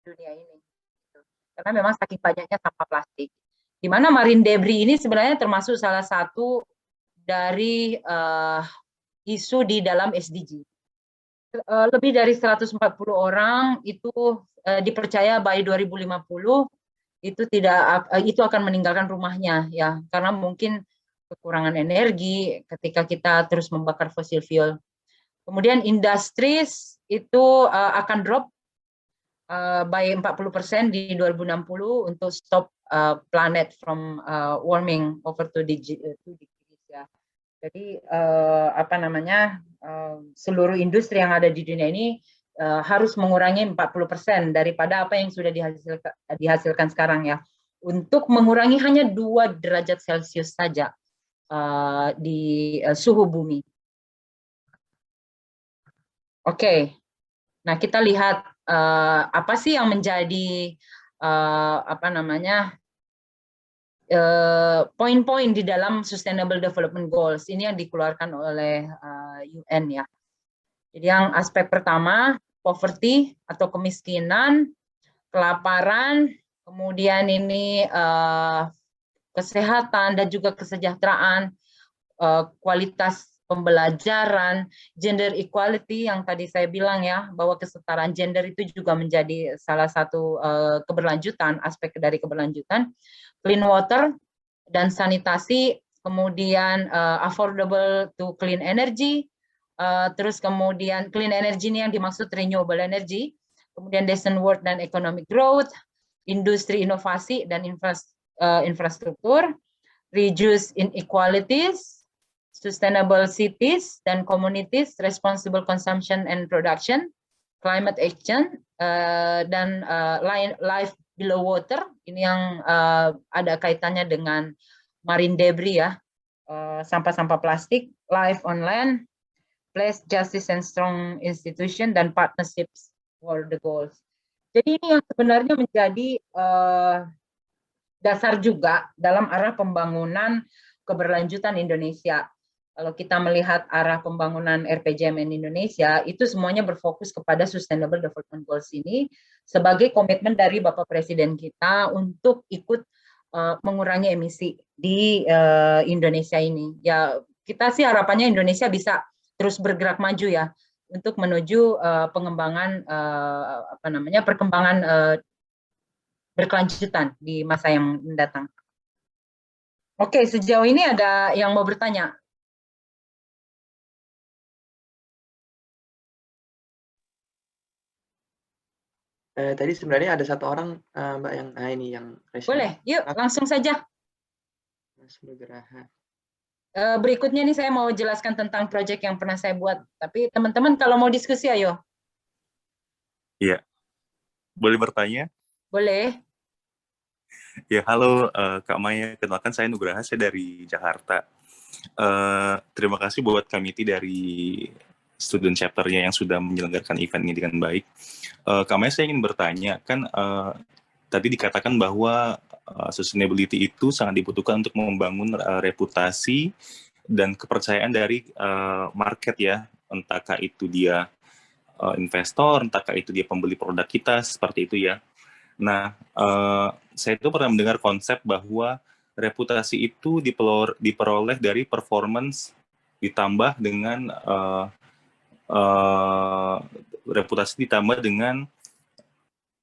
dunia ini. Karena memang saking banyaknya sampah plastik. Di mana marine debris ini sebenarnya termasuk salah satu dari isu di dalam SDG. Lebih dari 140 orang itu dipercaya by 2050 itu akan meninggalkan rumahnya ya, karena mungkin kekurangan energi ketika kita terus membakar fossil fuel. Kemudian industries itu akan drop by 40% di 2060 untuk stop planet from warming over 2 degrees ya. Jadi seluruh industri yang ada di dunia ini harus mengurangi 40% daripada apa yang sudah dihasilkan sekarang ya, untuk mengurangi hanya 2 derajat Celcius saja di suhu bumi. Oke. Nah, kita lihat apa sih yang menjadi poin-poin di dalam Sustainable Development Goals ini yang dikeluarkan oleh UN ya. Jadi yang aspek pertama, poverty atau kemiskinan, kelaparan, kemudian ini kesehatan dan juga kesejahteraan, kualitas pembelajaran, gender equality yang tadi saya bilang ya, bahwa kesetaraan gender itu juga menjadi salah satu keberlanjutan, aspek dari keberlanjutan, clean water dan sanitasi, kemudian affordable to clean energy, terus kemudian clean energy ini yang dimaksud renewable energy, kemudian decent work dan economic growth, industri inovasi dan infrastruktur, reduce inequalities, sustainable cities dan communities, responsible consumption and production, climate action, dan life below water, ini yang ada kaitannya dengan marine debris ya, sampah-sampah plastik, life on land, place, justice and strong institution, dan partnerships for the goals. Jadi ini yang sebenarnya menjadi dasar juga dalam arah pembangunan keberlanjutan Indonesia. Kalau kita melihat arah pembangunan RPJMN Indonesia, itu semuanya berfokus kepada Sustainable Development Goals ini sebagai komitmen dari Bapak Presiden kita untuk ikut mengurangi emisi di Indonesia ini. Ya, kita sih harapannya Indonesia bisa terus bergerak maju ya untuk menuju pengembangan perkembangan berkelanjutan di masa yang mendatang. Oke, sejauh ini ada yang mau bertanya? Tadi sebenarnya ada satu orang Mbak yang ini yang boleh, yuk langsung saja. Mas Nugraha. Berikutnya nih saya mau jelaskan tentang proyek yang pernah saya buat. Tapi teman-teman kalau mau diskusi ayo. Iya, boleh bertanya? Boleh. Ya, halo Kak Maya, kenalkan saya Nugraha, saya dari Jakarta. Terima kasih buat committee dari student chapter-nya yang sudah menyelenggarakan event ini dengan baik. Kak Maya, saya ingin bertanya, kan tadi dikatakan bahwa sustainability itu sangat dibutuhkan untuk membangun reputasi dan kepercayaan dari market ya, entahkah itu dia investor, entahkah itu dia pembeli produk kita, seperti itu ya. Nah, saya itu pernah mendengar konsep bahwa reputasi itu diperoleh dari performance ditambah dengan reputasi ditambah dengan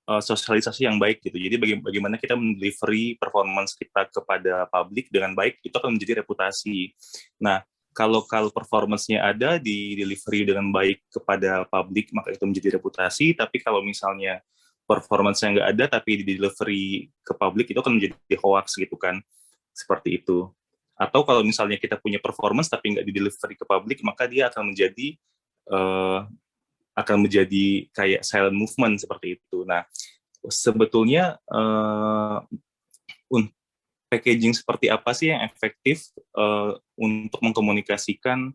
sosialisasi yang baik gitu. Jadi bagaimana kita mendelivery performance kita kepada publik dengan baik, itu akan menjadi reputasi. Nah, kalau performance-nya ada di delivery dengan baik kepada publik, maka itu menjadi reputasi. Tapi kalau misalnya performance-nya nggak ada tapi di delivery ke publik, itu akan menjadi hoax gitu kan, seperti itu. Atau kalau misalnya kita punya performance tapi nggak di delivery ke publik, maka dia akan menjadi kayak silent movement seperti itu. Nah, sebetulnya packaging seperti apa sih yang efektif untuk mengkomunikasikan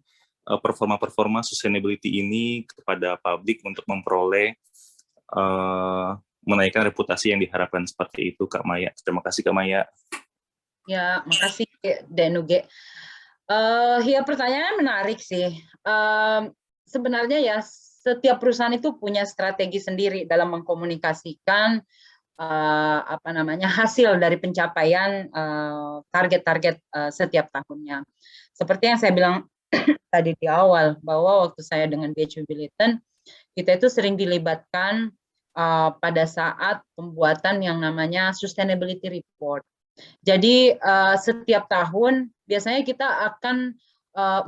performa sustainability ini kepada publik untuk memperoleh menaikkan reputasi yang diharapkan, seperti itu Kak Maya. Terima kasih Kak Maya. Ya, makasih Denuge. Ya, pertanyaan menarik sih. Sebenarnya ya setiap perusahaan itu punya strategi sendiri dalam mengkomunikasikan hasil dari pencapaian target-target setiap tahunnya. Seperti yang saya bilang tadi di awal, bahwa waktu saya dengan BHU Billiton, kita itu sering dilibatkan pada saat pembuatan yang namanya sustainability report. Jadi setiap tahun biasanya kita akan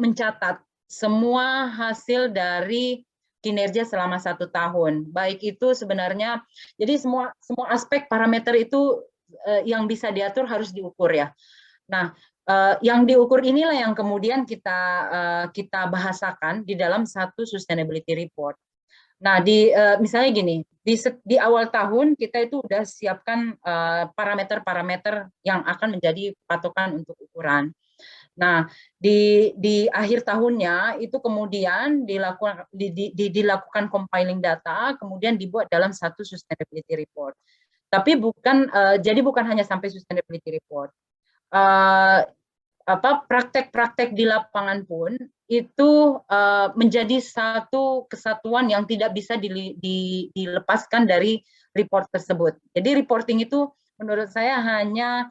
mencatat semua hasil dari kinerja selama 1 tahun. Baik itu sebenarnya, jadi semua aspek parameter itu yang bisa diatur harus diukur ya. Nah, yang diukur inilah yang kemudian kita bahasakan di dalam satu sustainability report. Nah, misalnya gini, di awal tahun kita itu udah siapkan parameter-parameter yang akan menjadi patokan untuk ukuran. Nah, di akhir tahunnya itu kemudian dilakukan compiling data, kemudian dibuat dalam satu sustainability report. Tapi jadi bukan hanya sampai sustainability report. Praktek-praktek di lapangan pun itu menjadi satu kesatuan yang tidak bisa dilepaskan dari report tersebut. Jadi reporting itu menurut saya hanya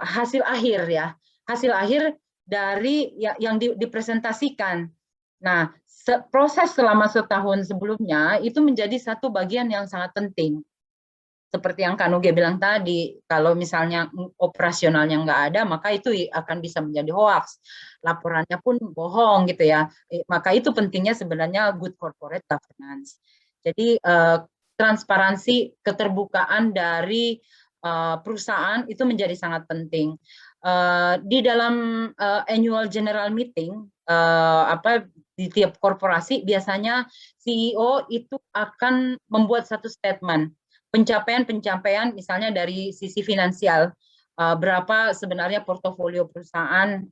hasil akhir ya, hasil akhir dari yang dipresentasikan. Nah, proses selama setahun sebelumnya itu menjadi satu bagian yang sangat penting. Seperti yang Kak Nuge bilang tadi, kalau misalnya operasionalnya nggak ada, maka itu akan bisa menjadi hoax. Laporannya pun bohong gitu ya. Maka itu pentingnya sebenarnya good corporate governance. Jadi transparansi, keterbukaan dari perusahaan itu menjadi sangat penting. Di dalam annual general meeting, di tiap korporasi biasanya CEO itu akan membuat satu statement. Pencapaian misalnya dari sisi finansial, berapa sebenarnya portofolio perusahaan,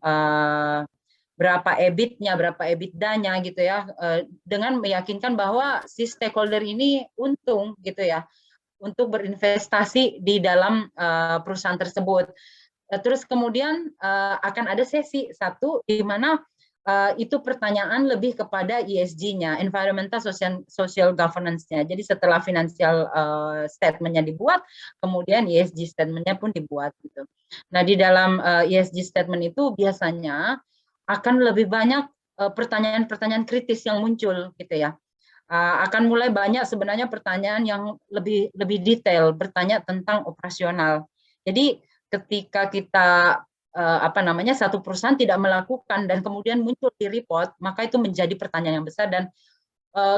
berapa EBIT-nya, berapa EBITDA-nya gitu ya, dengan meyakinkan bahwa si stakeholder ini untung gitu ya, untuk berinvestasi di dalam perusahaan tersebut. Terus kemudian akan ada sesi satu di mana itu pertanyaan lebih kepada ESG-nya, Environmental Social Governance-nya. Jadi setelah financial statement-nya dibuat, kemudian ESG statement-nya pun dibuat gitu. Nah, di dalam ESG statement itu biasanya akan lebih banyak pertanyaan-pertanyaan kritis yang muncul gitu ya. Akan mulai banyak sebenarnya pertanyaan yang lebih detail, bertanya tentang operasional. Jadi ketika kita satu perusahaan tidak melakukan dan kemudian muncul di report, maka itu menjadi pertanyaan yang besar dan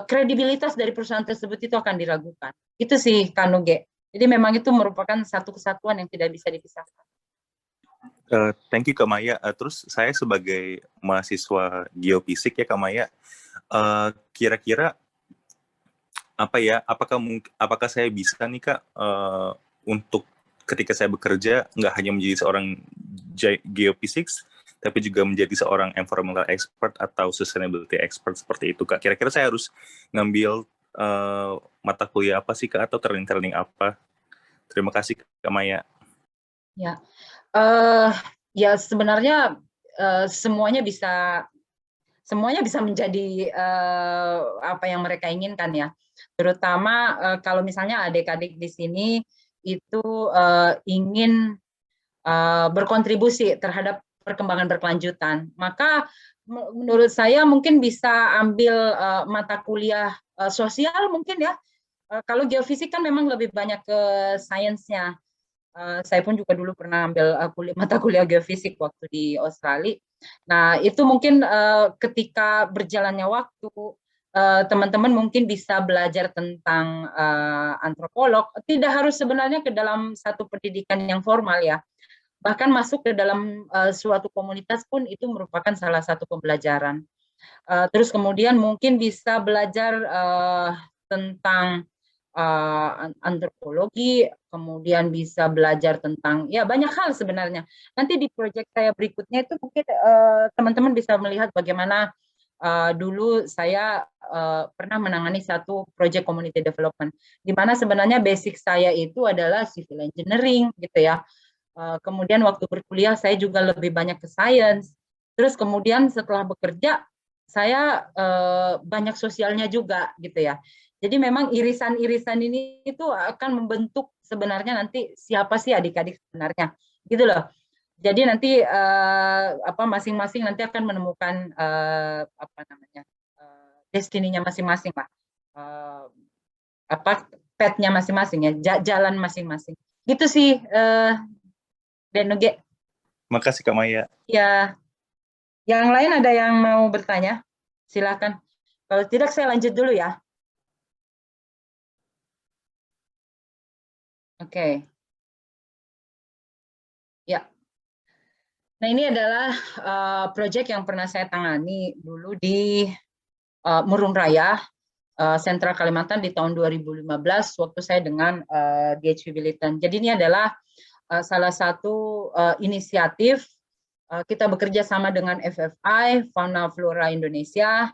kredibilitas dari perusahaan tersebut itu akan diragukan. Itu sih Kak Nuge. Jadi memang itu merupakan satu kesatuan yang tidak bisa dipisahkan. Thank you Kak Maya. Terus saya sebagai mahasiswa geofisik ya Kak Maya, kira-kira apakah saya bisa nih Kak untuk ketika saya bekerja nggak hanya menjadi seorang geophysics, tapi juga menjadi seorang environmental expert atau sustainability expert seperti itu Kak. Kira-kira saya harus ngambil mata kuliah apa sih Kak, atau training apa? Terima kasih Kak Maya. Ya, ya sebenarnya semuanya bisa menjadi apa yang mereka inginkan ya. Terutama kalau misalnya adik-adik di sini itu ingin berkontribusi terhadap perkembangan berkelanjutan, maka menurut saya mungkin bisa ambil mata kuliah sosial mungkin ya. Kalau geofisik kan memang lebih banyak ke sainsnya. Saya pun juga dulu pernah ambil mata kuliah geofisik waktu di Australia. Nah, itu mungkin ketika berjalannya waktu, teman-teman mungkin bisa belajar tentang antropolog. Tidak harus sebenarnya ke dalam satu pendidikan yang formal ya. Bahkan masuk ke dalam suatu komunitas pun itu merupakan salah satu pembelajaran. Terus kemudian mungkin bisa belajar tentang antropologi, kemudian bisa belajar tentang ya banyak hal sebenarnya. Nanti di proyek saya berikutnya itu mungkin teman-teman bisa melihat bagaimana dulu saya pernah menangani satu proyek community development, di mana sebenarnya basic saya itu adalah civil engineering gitu ya. Kemudian waktu berkuliah saya juga lebih banyak ke science. Terus kemudian setelah bekerja saya banyak sosialnya juga gitu ya. Jadi memang irisan-irisan ini itu akan membentuk sebenarnya nanti siapa sih adik-adik sebenarnya, gitu loh. Jadi nanti masing-masing nanti akan menemukan destininya masing-masing lah, path-nya masing-masing ya, jalan masing-masing. Gitu sih, Denuge. Makasih Kak Maya. Ya, yang lain ada yang mau bertanya? Silakan. Kalau tidak saya lanjut dulu ya. Oke. Ya. Nah, ini adalah proyek yang pernah saya tangani dulu di Murung Raya, Sentral Kalimantan di tahun 2015 waktu saya dengan DHV Biliton. Jadi ini adalah salah satu inisiatif kita bekerja sama dengan FFI, Fauna Flora Indonesia,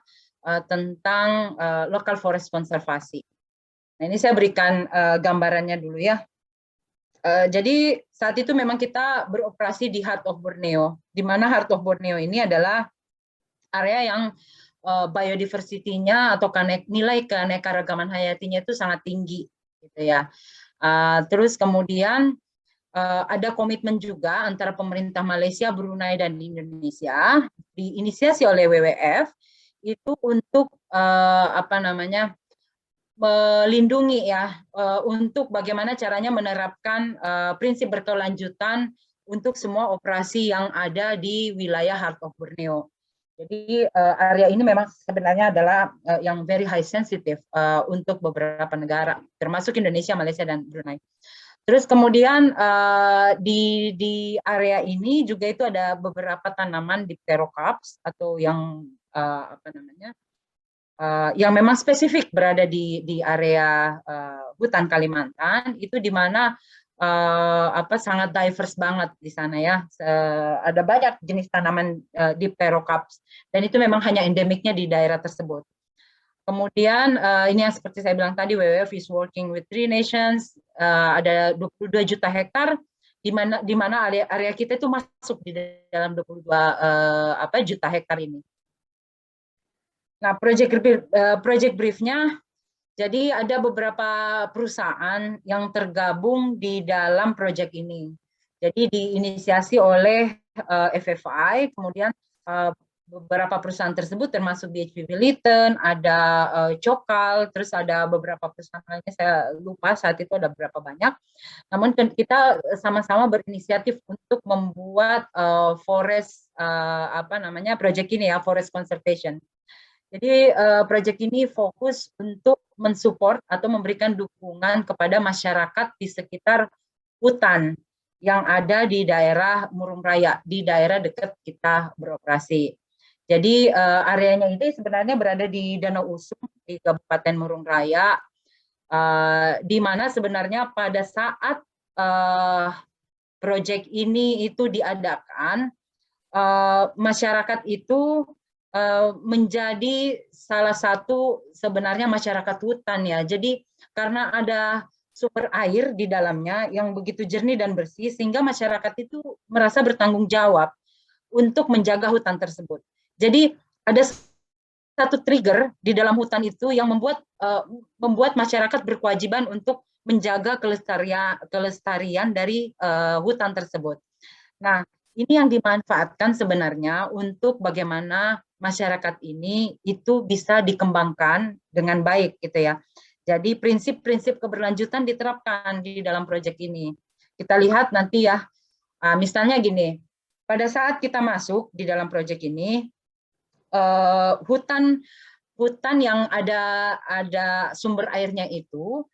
tentang local forest konservasi. Nah, ini saya berikan gambarannya dulu ya. Jadi saat itu memang kita beroperasi di Heart of Borneo, di mana Heart of Borneo ini adalah area yang biodiversity-nya atau nilai keanekaragaman hayatinya itu sangat tinggi, gitu ya. Terus kemudian ada komitmen juga antara pemerintah Malaysia, Brunei, dan Indonesia diinisiasi oleh WWF itu untuk melindungi ya, untuk bagaimana caranya menerapkan prinsip berkelanjutan untuk semua operasi yang ada di wilayah Heart of Borneo. Jadi area ini memang sebenarnya adalah yang very high sensitive untuk beberapa negara, termasuk Indonesia, Malaysia, dan Brunei. Terus kemudian di area ini juga itu ada beberapa tanaman Dipterocarps atau yang yang memang spesifik berada di area hutan Kalimantan, itu di mana sangat diverse banget di sana ya. Ada banyak jenis tanaman Dipterocarps dan itu memang hanya endemiknya di daerah tersebut. Kemudian ini yang seperti saya bilang tadi, WWF is working with 3 nations, ada 22 juta hektar di mana area kita itu masuk di dalam 22 juta hektar ini. Nah, project briefnya, jadi ada beberapa perusahaan yang tergabung di dalam proyek ini. Jadi diinisiasi oleh FFI, kemudian beberapa perusahaan tersebut termasuk BHP Billiton, ada Cokal, terus ada beberapa perusahaan lainnya, saya lupa saat itu ada berapa banyak. Namun kita sama-sama berinisiatif untuk membuat forest proyek ini ya, forest conservation. Jadi proyek ini fokus untuk mensupport atau memberikan dukungan kepada masyarakat di sekitar hutan yang ada di daerah Murung Raya, di daerah dekat kita beroperasi. Jadi areanya ini sebenarnya berada di Danau Usung di Kabupaten Murung Raya, di mana sebenarnya pada saat proyek ini itu diadakan, masyarakat itu menjadi salah satu sebenarnya masyarakat hutan ya. Jadi karena ada sumber air di dalamnya yang begitu jernih dan bersih, sehingga masyarakat itu merasa bertanggung jawab untuk menjaga hutan tersebut. Jadi ada satu trigger di dalam hutan itu yang membuat masyarakat berkewajiban untuk menjaga kelestarian dari hutan tersebut. Nah, ini yang dimanfaatkan sebenarnya untuk bagaimana masyarakat ini itu bisa dikembangkan dengan baik gitu ya. Jadi prinsip-prinsip keberlanjutan diterapkan di dalam proyek ini. Kita lihat nanti ya, misalnya gini, pada saat kita masuk di dalam proyek ini, hutan yang ada sumber airnya itu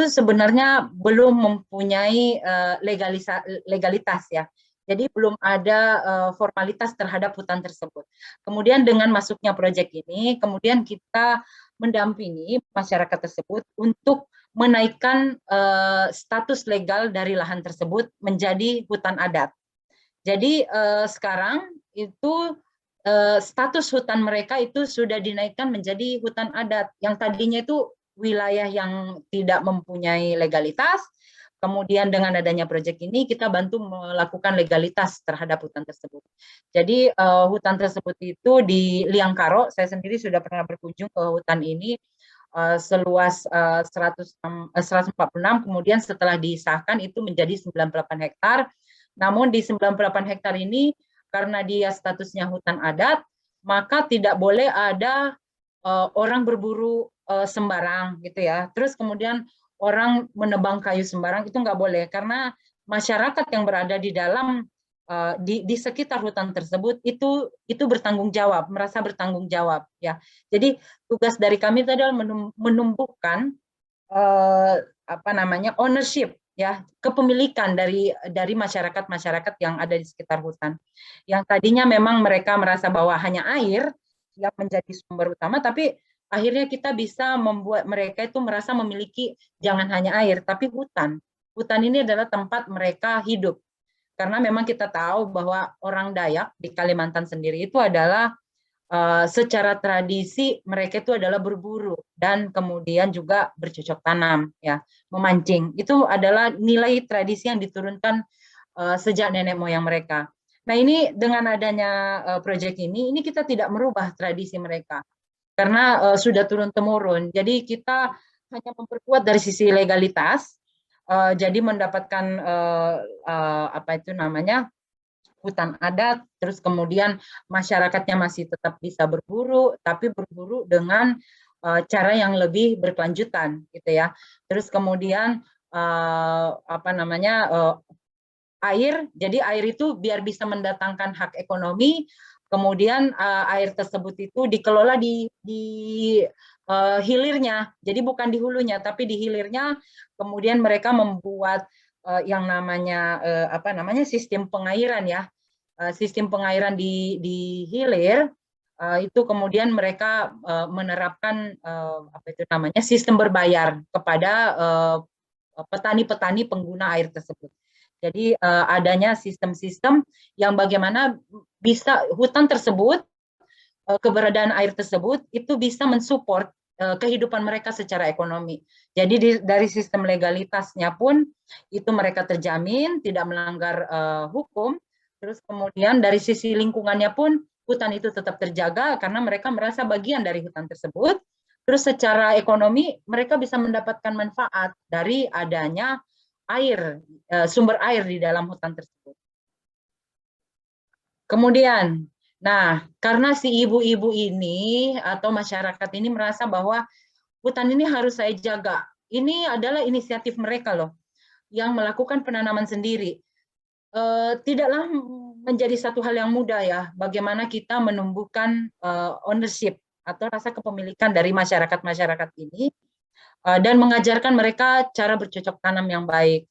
sebenarnya belum mempunyai legalitas ya. Jadi belum ada formalitas terhadap hutan tersebut. Kemudian dengan masuknya proyek ini, kemudian kita mendampingi masyarakat tersebut untuk menaikkan status legal dari lahan tersebut menjadi hutan adat. Jadi sekarang itu status hutan mereka itu sudah dinaikkan menjadi hutan adat. Yang tadinya itu wilayah yang tidak mempunyai legalitas. Kemudian dengan adanya proyek ini kita bantu melakukan legalitas terhadap hutan tersebut. Jadi hutan tersebut itu di Liangkaro, saya sendiri sudah pernah berkunjung ke hutan ini seluas 146, kemudian setelah disahkan itu menjadi 98 hektar. Namun di 98 hektar ini karena dia statusnya hutan adat, maka tidak boleh ada orang berburu sembarang gitu ya. Terus kemudian orang menebang kayu sembarang itu nggak boleh, karena masyarakat yang berada di dalam di sekitar hutan tersebut itu bertanggung jawab, merasa bertanggung jawab ya. Jadi tugas dari kami itu adalah menumbuhkan ownership ya, kepemilikan dari masyarakat yang ada di sekitar hutan. Yang tadinya memang mereka merasa bahwa hanya air yang menjadi sumber utama, tapi akhirnya kita bisa membuat mereka itu merasa memiliki jangan hanya air, tapi hutan. Hutan ini adalah tempat mereka hidup. Karena memang kita tahu bahwa orang Dayak di Kalimantan sendiri itu adalah secara tradisi mereka itu adalah berburu dan kemudian juga bercocok tanam, ya, memancing. Itu adalah nilai tradisi yang diturunkan sejak nenek moyang mereka. Nah, ini dengan adanya proyek ini kita tidak merubah tradisi mereka karena sudah turun temurun. Jadi kita hanya memperkuat dari sisi legalitas. Jadi mendapatkan apa itu namanya, hutan adat, terus kemudian masyarakatnya masih tetap bisa berburu, tapi berburu dengan cara yang lebih berkelanjutan, gitu ya. Terus kemudian apa namanya, air, jadi air itu biar bisa mendatangkan hak ekonomi, kemudian air tersebut itu dikelola di hilirnya, jadi bukan di hulunya, tapi di hilirnya. Kemudian mereka membuat yang namanya apa namanya, sistem pengairan, ya, sistem pengairan di hilir. Itu kemudian mereka menerapkan apa itu namanya, sistem berbayar kepada petani-petani pengguna air tersebut. Jadi adanya sistem-sistem yang bagaimana bisa hutan tersebut, keberadaan air tersebut itu bisa mensupport kehidupan mereka secara ekonomi. Jadi dari sistem legalitasnya pun itu mereka terjamin tidak melanggar hukum. Terus kemudian dari sisi lingkungannya pun hutan itu tetap terjaga karena mereka merasa bagian dari hutan tersebut. Terus secara ekonomi mereka bisa mendapatkan manfaat dari adanya air, sumber air di dalam hutan tersebut. Kemudian, nah, karena si ibu-ibu ini atau masyarakat ini merasa bahwa hutan ini harus saya jaga. Ini adalah inisiatif mereka loh, yang melakukan penanaman sendiri. Tidaklah menjadi satu hal yang mudah, ya, bagaimana kita menumbuhkan ownership atau rasa kepemilikan dari masyarakat-masyarakat ini, dan mengajarkan mereka cara bercocok tanam yang baik,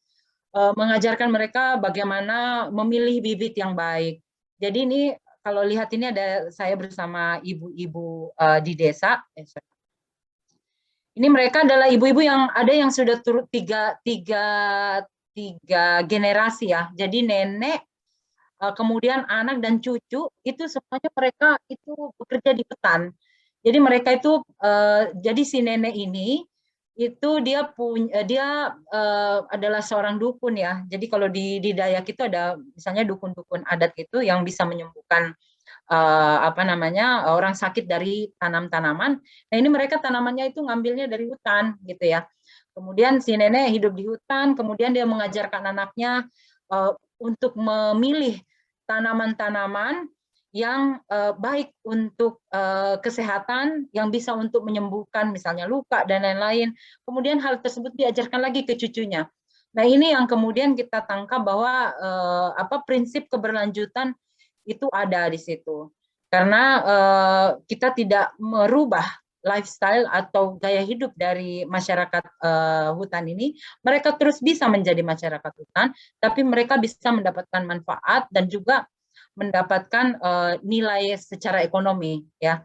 mengajarkan mereka bagaimana memilih bibit yang baik. Jadi ini kalau lihat ini ada saya bersama ibu-ibu di desa. Ini mereka adalah ibu-ibu yang ada yang sudah turut tiga generasi, ya. Jadi nenek, kemudian anak dan cucu itu semuanya mereka itu bekerja di hutan. Jadi mereka itu jadi si nenek ini itu dia adalah seorang dukun, ya. Jadi kalau di Dayak itu ada misalnya dukun-dukun adat itu yang bisa menyembuhkan apa namanya, orang sakit dari tanam-tanaman. Nah, ini mereka tanamannya itu ngambilnya dari hutan, gitu ya. Kemudian si nenek hidup di hutan, kemudian dia mengajarkan anaknya untuk memilih tanaman-tanaman yang baik untuk kesehatan, yang bisa untuk menyembuhkan misalnya luka dan lain-lain. Kemudian hal tersebut diajarkan lagi ke cucunya. Nah, ini yang kemudian kita tangkap bahwa prinsip keberlanjutan itu ada di situ. Karena kita tidak merubah lifestyle atau gaya hidup dari masyarakat hutan ini, mereka terus bisa menjadi masyarakat hutan, tapi mereka bisa mendapatkan manfaat dan juga mendapatkan nilai secara ekonomi, ya,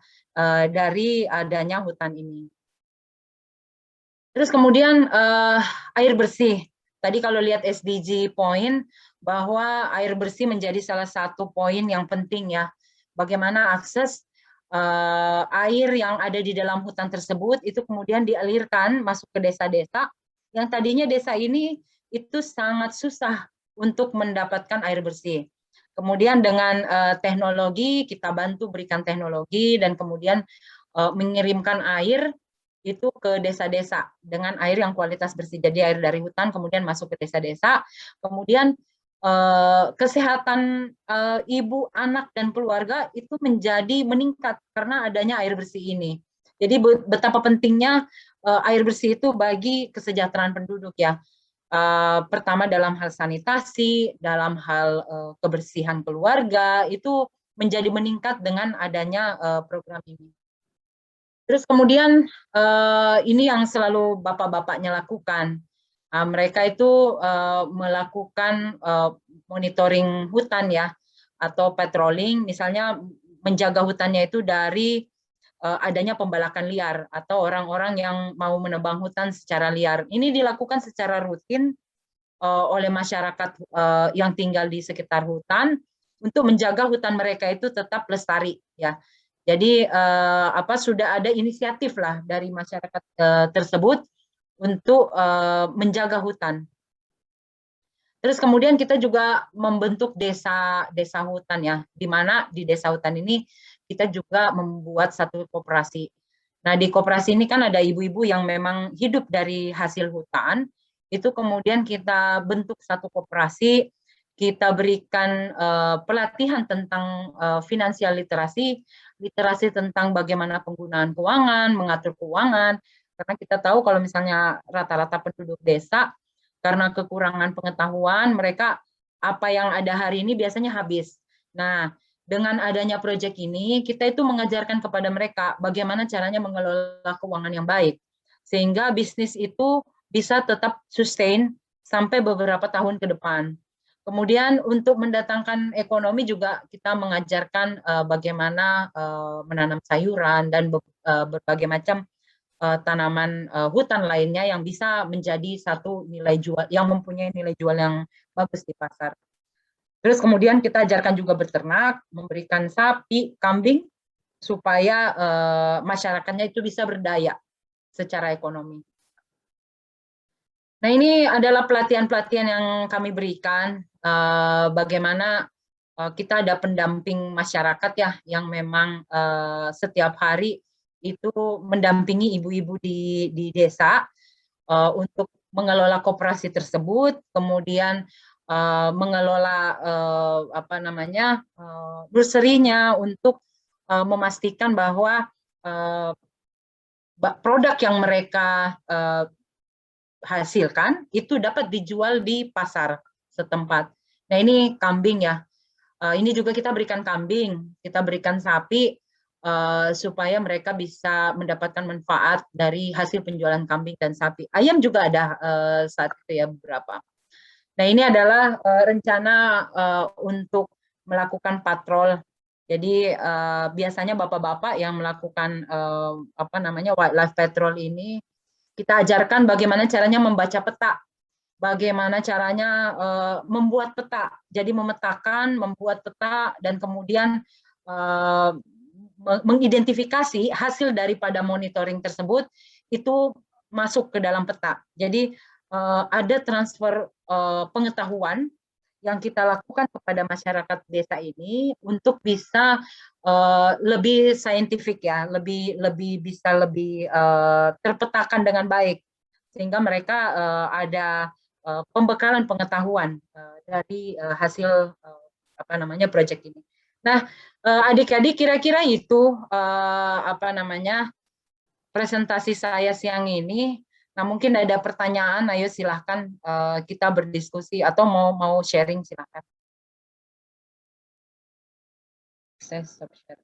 dari adanya hutan ini. Terus kemudian air bersih. Tadi kalau lihat SDG point bahwa air bersih menjadi salah satu poin yang penting, ya. Bagaimana akses air yang ada di dalam hutan tersebut itu kemudian dialirkan masuk ke desa-desa yang tadinya desa ini itu sangat susah untuk mendapatkan air bersih. Kemudian dengan teknologi kita bantu berikan teknologi dan kemudian mengirimkan air itu ke desa-desa dengan air yang kualitas bersih. Jadi air dari hutan kemudian masuk ke desa-desa. Kemudian kesehatan ibu, anak, dan keluarga itu menjadi meningkat karena adanya air bersih ini. Jadi betapa pentingnya air bersih itu bagi kesejahteraan penduduk, ya. Pertama dalam hal sanitasi, dalam hal kebersihan keluarga, itu menjadi meningkat dengan adanya program ini. Terus kemudian ini yang selalu bapak-bapaknya lakukan. Mereka itu melakukan monitoring hutan, ya, atau patrolling, misalnya menjaga hutannya itu dari adanya pembalakan liar atau orang-orang yang mau menebang hutan secara liar. Ini dilakukan secara rutin oleh masyarakat yang tinggal di sekitar hutan untuk menjaga hutan mereka itu tetap lestari ya. Jadi sudah ada inisiatif lah dari masyarakat tersebut untuk menjaga hutan. Terus kemudian kita juga membentuk desa hutan ya, di mana di desa hutan ini kita juga membuat satu koperasi. Nah, di koperasi ini kan ada ibu-ibu yang memang hidup dari hasil hutan, itu kemudian kita bentuk satu koperasi, kita berikan pelatihan tentang finansial literasi tentang bagaimana penggunaan keuangan, mengatur keuangan, karena kita tahu kalau misalnya rata-rata penduduk desa, karena kekurangan pengetahuan, mereka apa yang ada hari ini biasanya habis. Nah, dengan adanya proyek ini, kita itu mengajarkan kepada mereka bagaimana caranya mengelola keuangan yang baik. Sehingga bisnis itu bisa tetap sustain sampai beberapa tahun ke depan. Kemudian untuk mendatangkan ekonomi juga kita mengajarkan bagaimana menanam sayuran dan berbagai macam tanaman hutan lainnya yang bisa menjadi satu nilai jual, yang mempunyai nilai jual yang bagus di pasar. Terus kemudian kita ajarkan juga beternak, memberikan sapi, kambing, supaya masyarakatnya itu bisa berdaya secara ekonomi. Nah, ini adalah pelatihan-pelatihan yang kami berikan, bagaimana kita ada pendamping masyarakat ya, yang memang setiap hari itu mendampingi ibu-ibu di desa untuk mengelola koperasi tersebut, kemudian mengelola nursery-nya untuk memastikan bahwa produk yang mereka hasilkan itu dapat dijual di pasar setempat. Nah, ini kambing ya. Ini juga kita berikan kambing, kita berikan sapi, supaya mereka bisa mendapatkan manfaat dari hasil penjualan kambing dan sapi. Ayam juga ada saat itu ya beberapa. Nah, ini adalah rencana untuk melakukan patrol. Jadi biasanya bapak-bapak yang melakukan wildlife patrol ini, kita ajarkan bagaimana caranya membaca peta, bagaimana caranya membuat peta. Jadi memetakan, membuat peta, dan kemudian mengidentifikasi hasil daripada monitoring tersebut itu masuk ke dalam peta. Jadi ada transfer pengetahuan yang kita lakukan kepada masyarakat desa ini untuk bisa lebih saintifik ya, lebih bisa lebih terpetakan dengan baik, sehingga mereka ada pembekalan pengetahuan dari hasil proyek ini. Nah, adik-adik, kira-kira itu presentasi saya siang ini. Nah, mungkin ada pertanyaan, ayo silahkan kita berdiskusi atau mau sharing silahkan. Saya stop share.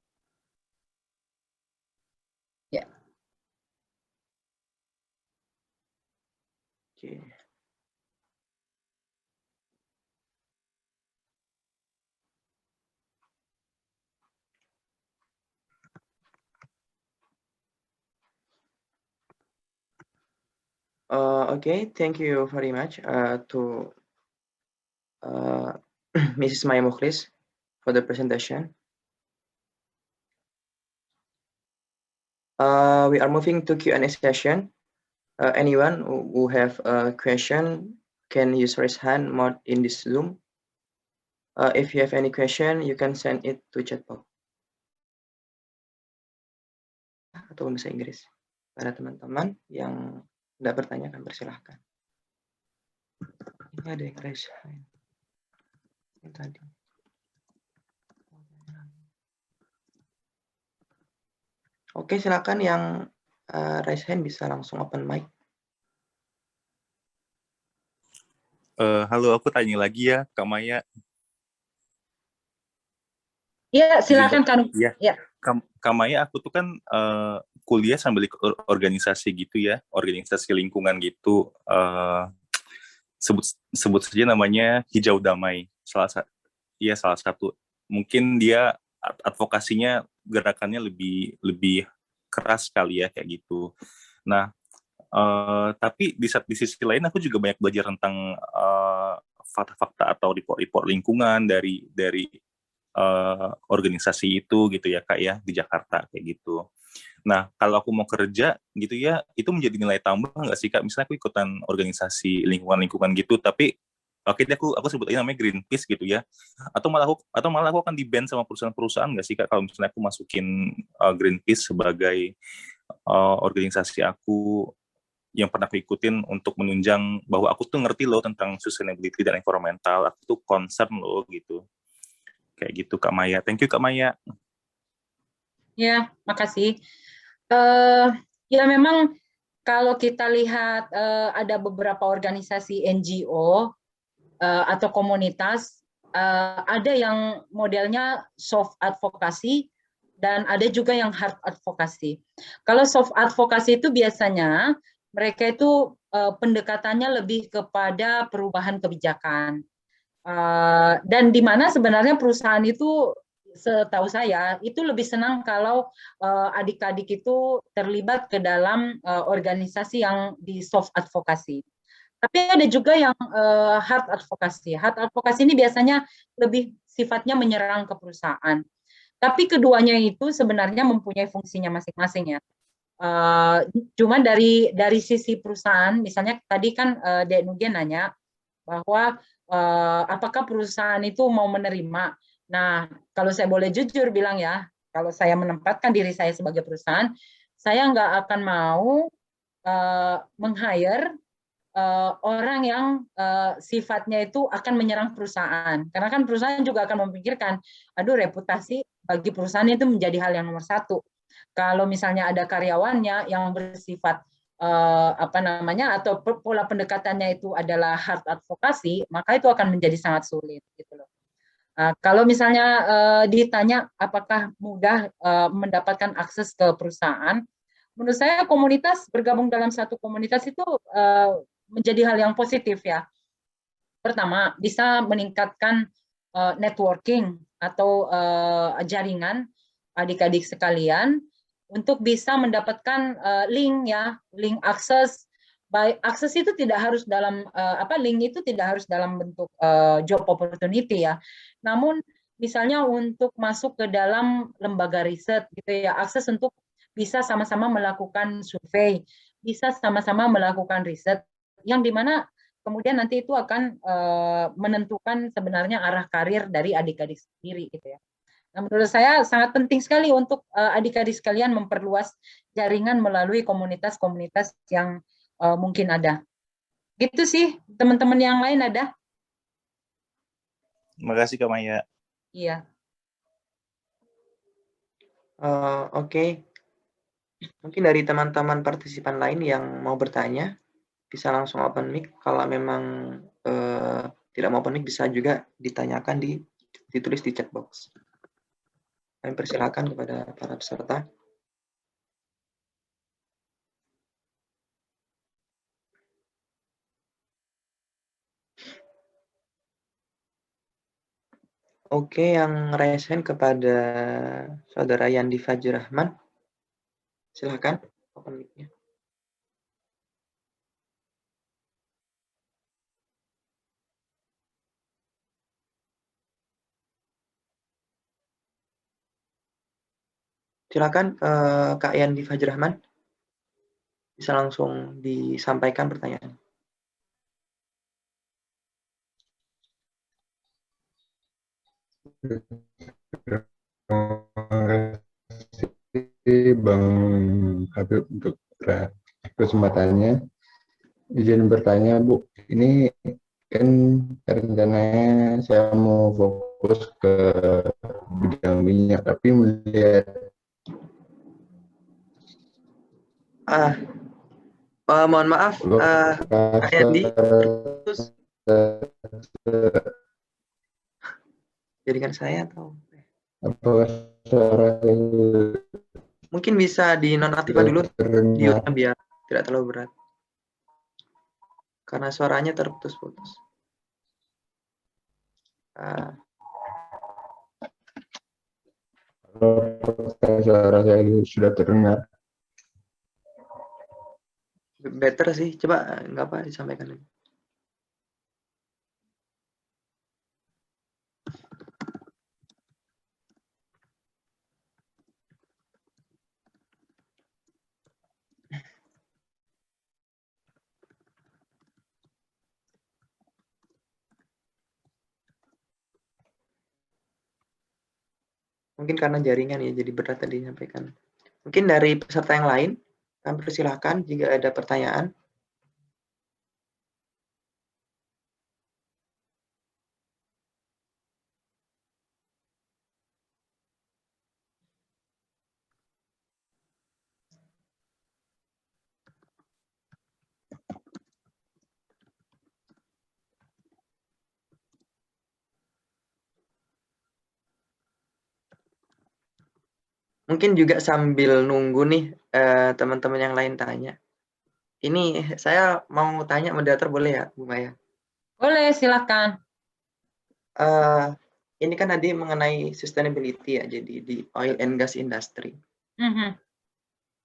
Ya. Oke. Okay, thank you very much to Mrs. Maya Mukhlis for the presentation. We are moving to Q&A session. Anyone who have a question can use raise hand mode in this Zoom. If you have any question, you can send it to chat box. Atau bahasa Inggris. Para teman-teman yang tidak bertanya kan persilahkan. Ini ada yang raise hand. Yang tadi. Oke, silakan yang raise hand bisa langsung open mic. Halo, aku tanya lagi ya, Kak Maya. Iya, silakan Kak. Iya. Kak Maya, aku tuh kan kuliah sambil ikut organisasi gitu ya, organisasi lingkungan gitu. Sebut saja namanya Hijau Damai. Salah satu. Mungkin dia advokasinya, gerakannya lebih keras kali ya kayak gitu. Nah, Tapi di sisi lain aku juga banyak belajar tentang fakta-fakta atau report-report lingkungan dari organisasi itu gitu ya Kak ya, di Jakarta kayak gitu. Nah, kalau aku mau kerja gitu ya, itu menjadi nilai tambah nggak sih Kak? Misalnya aku ikutan organisasi lingkungan gitu, tapi oke deh aku sebut aja namanya Greenpeace gitu ya. Atau malah aku akan di-ban sama perusahaan-perusahaan nggak sih Kak kalau misalnya aku masukin Greenpeace sebagai organisasi aku yang pernah aku ikutin untuk menunjang bahwa aku tuh ngerti loh tentang sustainability dan environmental, aku tuh concern loh gitu. Kayak gitu Kak Maya. Thank you Kak Maya. Ya, makasih. Ya memang kalau kita lihat ada beberapa organisasi NGO atau komunitas, ada yang modelnya soft advocacy dan ada juga yang hard advocacy. Kalau soft advocacy itu biasanya mereka itu pendekatannya lebih kepada perubahan kebijakan. Dan di mana sebenarnya perusahaan itu setahu saya itu lebih senang kalau adik-adik itu terlibat ke dalam organisasi yang di soft advocacy. Tapi ada juga yang hard advocacy. Hard advocacy ini biasanya lebih sifatnya menyerang ke perusahaan. Tapi keduanya itu sebenarnya mempunyai fungsinya masing-masing ya. Cuma dari sisi perusahaan, misalnya tadi kan Dek Nugen nanya bahwa apakah perusahaan itu mau menerima. Nah, kalau saya boleh jujur bilang ya, kalau saya menempatkan diri saya sebagai perusahaan, saya nggak akan mau meng-hire orang yang sifatnya itu akan menyerang perusahaan. Karena kan perusahaan juga akan memikirkan, aduh reputasi bagi perusahaan itu menjadi hal yang nomor satu. Kalau misalnya ada karyawannya yang bersifat atau pola pendekatannya itu adalah hard advokasi, maka itu akan menjadi sangat sulit gitu loh. Kalau misalnya ditanya apakah mudah mendapatkan akses ke perusahaan, menurut saya bergabung dalam satu komunitas itu menjadi hal yang positif ya. Pertama, bisa meningkatkan networking atau jaringan adik-adik sekalian untuk bisa mendapatkan link akses. Akses itu tidak harus dalam link itu tidak harus dalam bentuk job opportunity ya. Namun misalnya untuk masuk ke dalam lembaga riset gitu ya, akses untuk bisa sama-sama melakukan survei, bisa sama-sama melakukan riset yang dimana kemudian nanti itu akan menentukan sebenarnya arah karir dari adik-adik sendiri gitu ya. Nah, menurut saya sangat penting sekali untuk adik-adik sekalian memperluas jaringan melalui komunitas-komunitas yang mungkin ada. Gitu sih, teman-teman yang lain ada? Terima kasih Kak Maya. Iya. Oke. Mungkin dari teman-teman partisipan lain yang mau bertanya, bisa langsung open mic. Kalau memang tidak mau open mic, bisa juga ditanyakan ditulis di chat box. Kami persilakan kepada para peserta. Oke, yang raise hand kepada Saudara Yandi Fajri Rahman. Silakan open mic-nya. Silakan Kak Yandi Fajri Rahman. Bisa langsung disampaikan pertanyaan. Terima kasih Bang Habib untuk kesempatannya. Izin bertanya Bu, ini kan rencananya saya mau fokus ke bidang minyak, tapi melihat mohon maaf, Kak Yandi, terus jadikan saya atau apakah suara mungkin bisa dinonaktifkan dulu videonya biar tidak terlalu berat. Karena suaranya terputus-putus. suara saya sudah terdengar? better sih. Coba nggak apa disampaikan lagi. Mungkin karena jaringan ya, jadi berat tadi menyampaikan. Mungkin dari peserta yang lain, kami persilahkan jika ada pertanyaan. Mungkin juga sambil nunggu nih teman-teman yang lain tanya. Ini saya mau tanya moderator boleh ya, Bu Maya? Boleh, silakan. Ini kan tadi mengenai sustainability ya, jadi di oil and gas industry.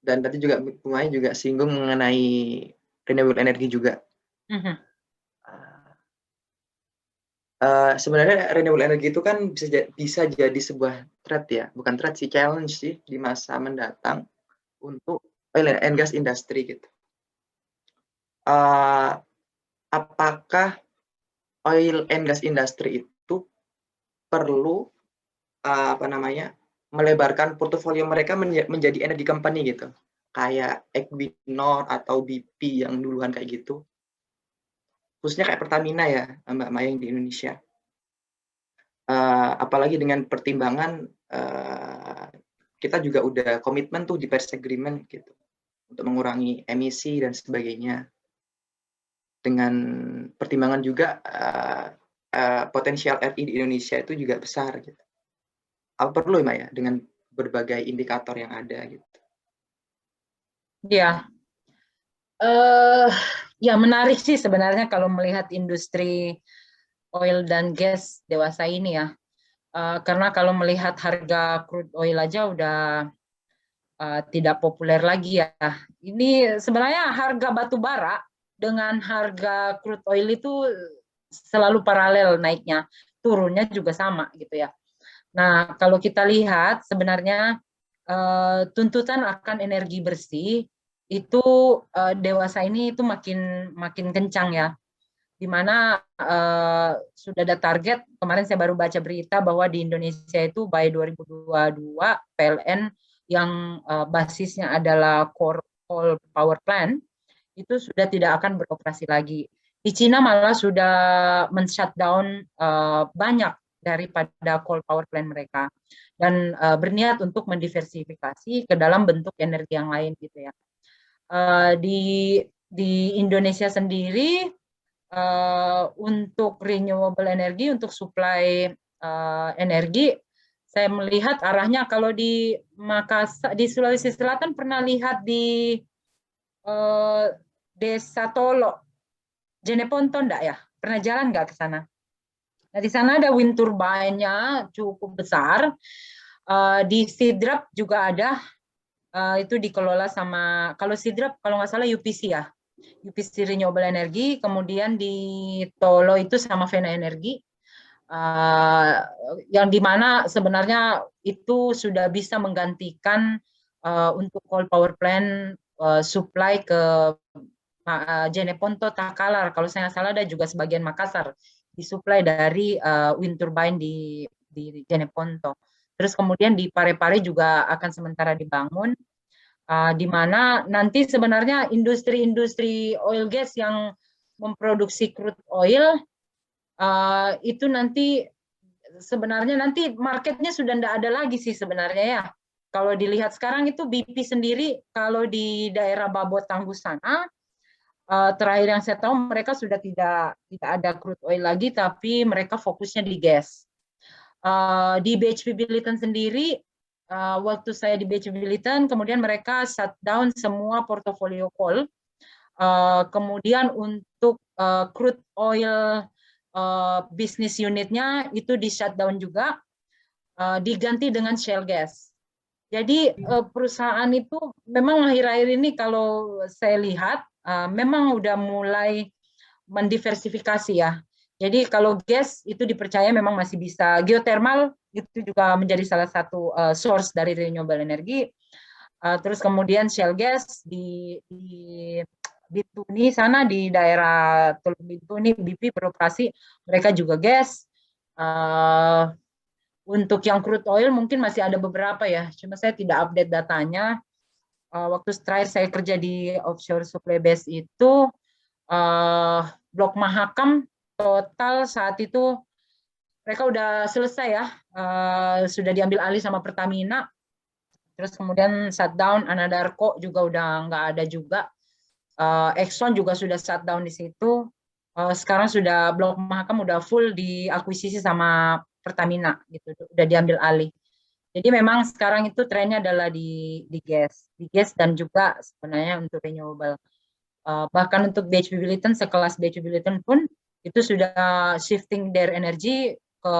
Dan tadi juga Bu Maya juga singgung mengenai renewable energy juga. Sebenarnya renewable energy itu kan bisa jadi sebuah threat ya, bukan threat sih, challenge sih di masa mendatang untuk oil and gas industry gitu. Apakah oil and gas industry itu perlu melebarkan portofolio mereka menjadi energy company gitu, kayak Equinor atau BP yang duluan kayak gitu, khususnya kayak Pertamina ya Mbak Maya yang di Indonesia. Apalagi dengan pertimbangan kita juga udah komitmen tuh di Paris Agreement gitu untuk mengurangi emisi dan sebagainya, dengan pertimbangan juga potensial RI di Indonesia itu juga besar gitu. Apa perlu ya dengan berbagai indikator yang ada gitu? Ya, ya menarik sih sebenarnya kalau melihat industri oil dan gas dewasa ini ya. Karena kalau melihat harga crude oil aja udah tidak populer lagi ya. Ini sebenarnya harga batu bara dengan harga crude oil itu selalu paralel naiknya, turunnya juga sama gitu ya. Nah, kalau kita lihat sebenarnya tuntutan akan energi bersih itu dewasa ini itu makin kencang ya. Di mana sudah ada target, kemarin saya baru baca berita bahwa di Indonesia itu by 2022 PLN yang basisnya adalah coal power plant itu sudah tidak akan beroperasi lagi. Di Cina malah sudah men-shutdown banyak daripada coal power plant mereka dan berniat untuk mendiversifikasi ke dalam bentuk energi yang lain gitu ya. Di Indonesia sendiri untuk renewable energy, untuk supply energi, saya melihat arahnya kalau di Makassar, di Sulawesi Selatan pernah lihat di Desa Tolo, Jeneponto enggak ya? Pernah jalan nggak ke sana? Nah, di sana ada wind turbine-nya cukup besar. Di Sidrap juga ada, itu dikelola sama, kalau Sidrap kalau nggak salah UPC ya, UPC Renewable Energy. Kemudian di Tolo itu sama Vena Energy, yang dimana sebenarnya itu sudah bisa menggantikan untuk coal power plant supply ke Jeneponto, Takalar, kalau saya nggak salah ada juga sebagian Makassar disuplai dari wind turbine di Jeneponto. Terus kemudian di Parepare juga akan sementara dibangun, di mana nanti sebenarnya industri-industri oil gas yang memproduksi crude oil itu nanti sebenarnya nanti marketnya sudah tidak ada lagi sih sebenarnya ya. Kalau dilihat sekarang itu BP sendiri kalau di daerah Babot Tangguh sana, terakhir yang saya tahu mereka sudah tidak ada crude oil lagi, tapi mereka fokusnya di gas. Di BHP Billiton sendiri, waktu saya di BHP Billiton, kemudian mereka shutdown semua portofolio coal. Kemudian untuk crude oil bisnis unitnya itu di shutdown juga, diganti dengan shale gas. Jadi perusahaan itu memang akhir-akhir ini kalau saya lihat memang udah mulai mendiversifikasi ya. Jadi kalau gas itu dipercaya memang masih bisa. Geothermal itu juga menjadi salah satu source dari renewable energy. Terus kemudian shale gas di Bintuni sana, di daerah Teluk Bintuni, BP beroperasi, mereka juga gas. Untuk yang crude oil mungkin masih ada beberapa ya, cuma saya tidak update datanya. Waktu terakhir saya kerja di offshore supply base itu, Blok Mahakam total saat itu mereka udah selesai ya, sudah diambil alih sama Pertamina. Terus kemudian shutdown, Anadarko juga udah nggak ada juga. Exxon juga sudah shutdown di situ. Sekarang sudah Blok Mahakam udah full diakuisisi sama Pertamina gitu, udah diambil alih. Jadi memang sekarang itu trennya adalah di gas dan juga sebenarnya untuk renewable. Bahkan untuk BHP Billiton, sekelas BHP Billiton pun itu sudah shifting their energy ke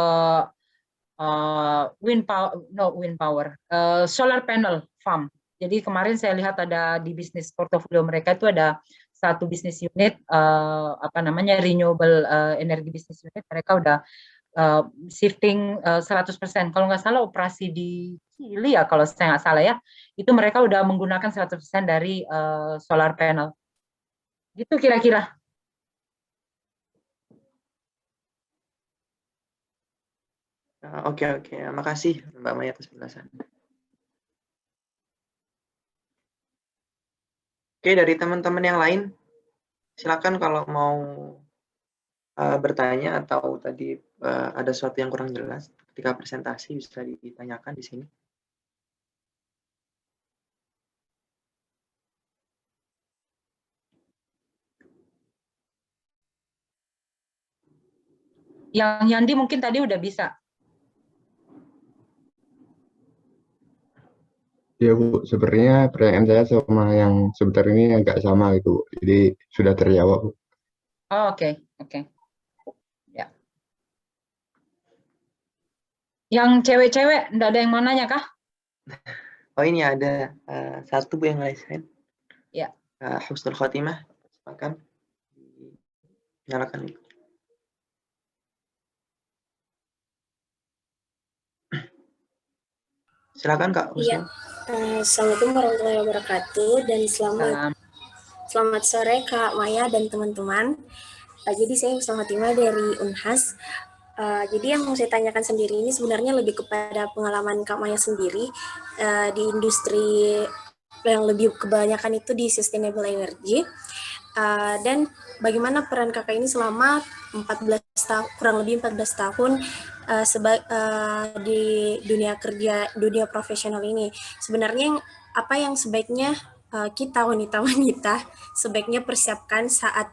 solar panel farm. Jadi kemarin saya lihat ada di bisnis portofolio mereka itu ada satu bisnis unit renewable energy business unit, mereka udah shifting 100%. Kalau nggak salah operasi di Chili ya, kalau saya nggak salah ya, itu mereka udah menggunakan 100% dari solar panel. Gitu kira-kira. Oke, makasih Mbak Maya atas penjelasan. Oke, dari teman-teman yang lain, silakan kalau mau bertanya atau tadi ada sesuatu yang kurang jelas ketika presentasi bisa ditanyakan di sini. Yang Yandi mungkin tadi udah bisa. Ya Bu, sebenarnya pertanyaan saya sama yang sebentar ini agak sama gitu, jadi sudah terjawab Bu. Oh, oke. Ya. Yang cewek-cewek, enggak ada yang mau nanya kah? Oh, ini ada satu Bu yang ngerasain. Ya. Husnul Khotimah, silakan nyalakan. Silakan Kak Husnul. Iya. Assalamualaikum warahmatullahi wabarakatuh dan selamat sore Kak Maya dan teman-teman. Jadi saya Husnul Khotimah dari Unhas. Jadi yang mau saya tanyakan sendiri ini sebenarnya lebih kepada pengalaman Kak Maya sendiri di industri yang lebih kebanyakan itu di sustainable energy. Dan bagaimana peran kakak ini selama 14 tahun, kurang lebih 14 tahun di dunia kerja, dunia profesional ini. Sebenarnya apa yang sebaiknya kita wanita-wanita sebaiknya persiapkan saat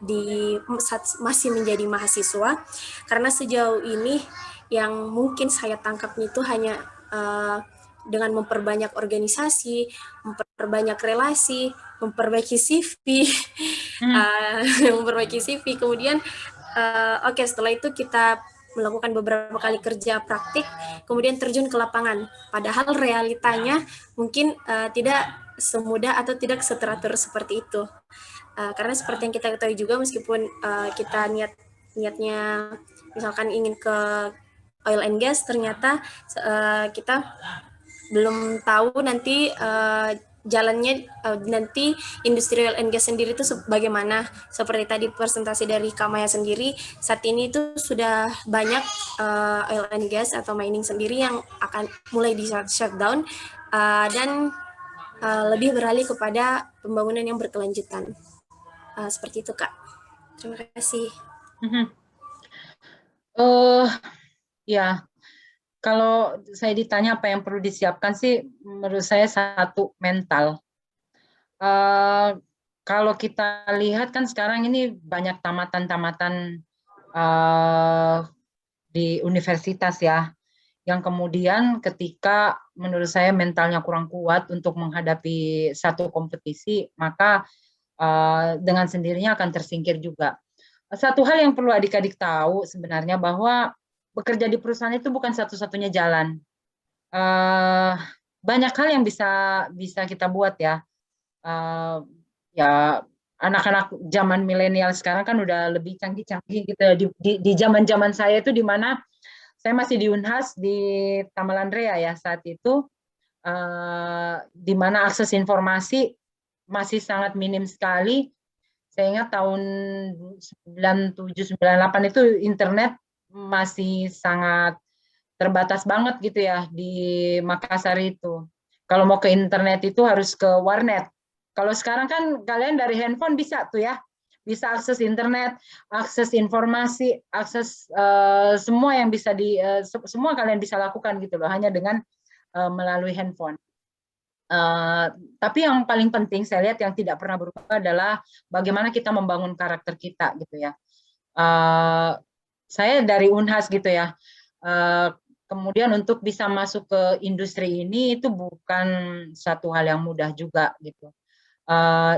masih menjadi mahasiswa, karena sejauh ini yang mungkin saya tangkap itu hanya dengan memperbanyak organisasi, memperbanyak relasi, memperbaiki CV, memperbaiki CV, kemudian setelah itu kita melakukan beberapa kali kerja praktik, kemudian terjun ke lapangan. Padahal realitanya mungkin tidak semudah atau tidak seteratur seperti itu. Karena seperti yang kita ketahui juga, meskipun kita niatnya misalkan ingin ke oil and gas, ternyata kita belum tahu nanti jalannya nanti industri oil and gas sendiri itu bagaimana. Seperti tadi presentasi dari Kak Maya sendiri, saat ini itu sudah banyak oil and gas atau mining sendiri yang akan mulai di shutdown dan lebih beralih kepada pembangunan yang berkelanjutan. Seperti itu Kak. Terima kasih. Ya, kalau saya ditanya apa yang perlu disiapkan sih, menurut saya satu, mental. Kalau kita lihat kan sekarang ini banyak tamatan-tamatan di universitas ya, yang kemudian ketika menurut saya mentalnya kurang kuat untuk menghadapi satu kompetisi, maka dengan sendirinya akan tersingkir juga. Satu hal yang perlu adik-adik tahu sebenarnya bahwa bekerja di perusahaan itu bukan satu-satunya jalan. Banyak hal yang bisa kita buat ya. Ya anak-anak zaman milenial sekarang kan udah lebih canggih-canggih gitu. Di zaman-zaman saya itu di mana saya masih di Unhas di Tamalan Rea ya saat itu, di mana akses informasi masih sangat minim sekali. Saya ingat tahun 97-98 itu internet masih sangat terbatas banget gitu ya di Makassar itu. Kalau mau ke internet itu harus ke warnet. Kalau sekarang kan kalian dari handphone bisa tuh ya, bisa akses internet, akses informasi, akses semua yang bisa semua kalian bisa lakukan gitu loh, hanya dengan melalui handphone. Tapi yang paling penting saya lihat yang tidak pernah berubah adalah bagaimana kita membangun karakter kita gitu ya. Saya dari Unhas gitu ya. Kemudian untuk bisa masuk ke industri ini itu bukan satu hal yang mudah juga gitu.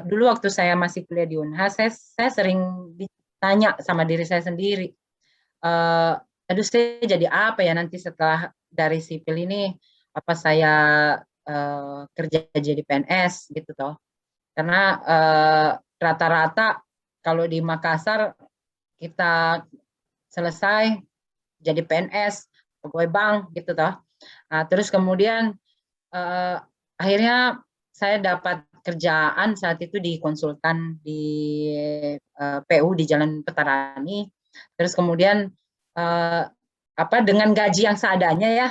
Dulu waktu saya masih kuliah di Unhas, saya sering ditanya sama diri saya sendiri, aduh saya jadi apa ya nanti setelah dari sipil ini, apa saya kerja jadi PNS gitu toh. Karena rata-rata kalau di Makassar kita selesai jadi PNS, pegawai bank gitu toh. Nah, terus kemudian akhirnya saya dapat kerjaan saat itu di konsultan di PU di Jalan Petarani. Terus kemudian dengan gaji yang seadanya ya,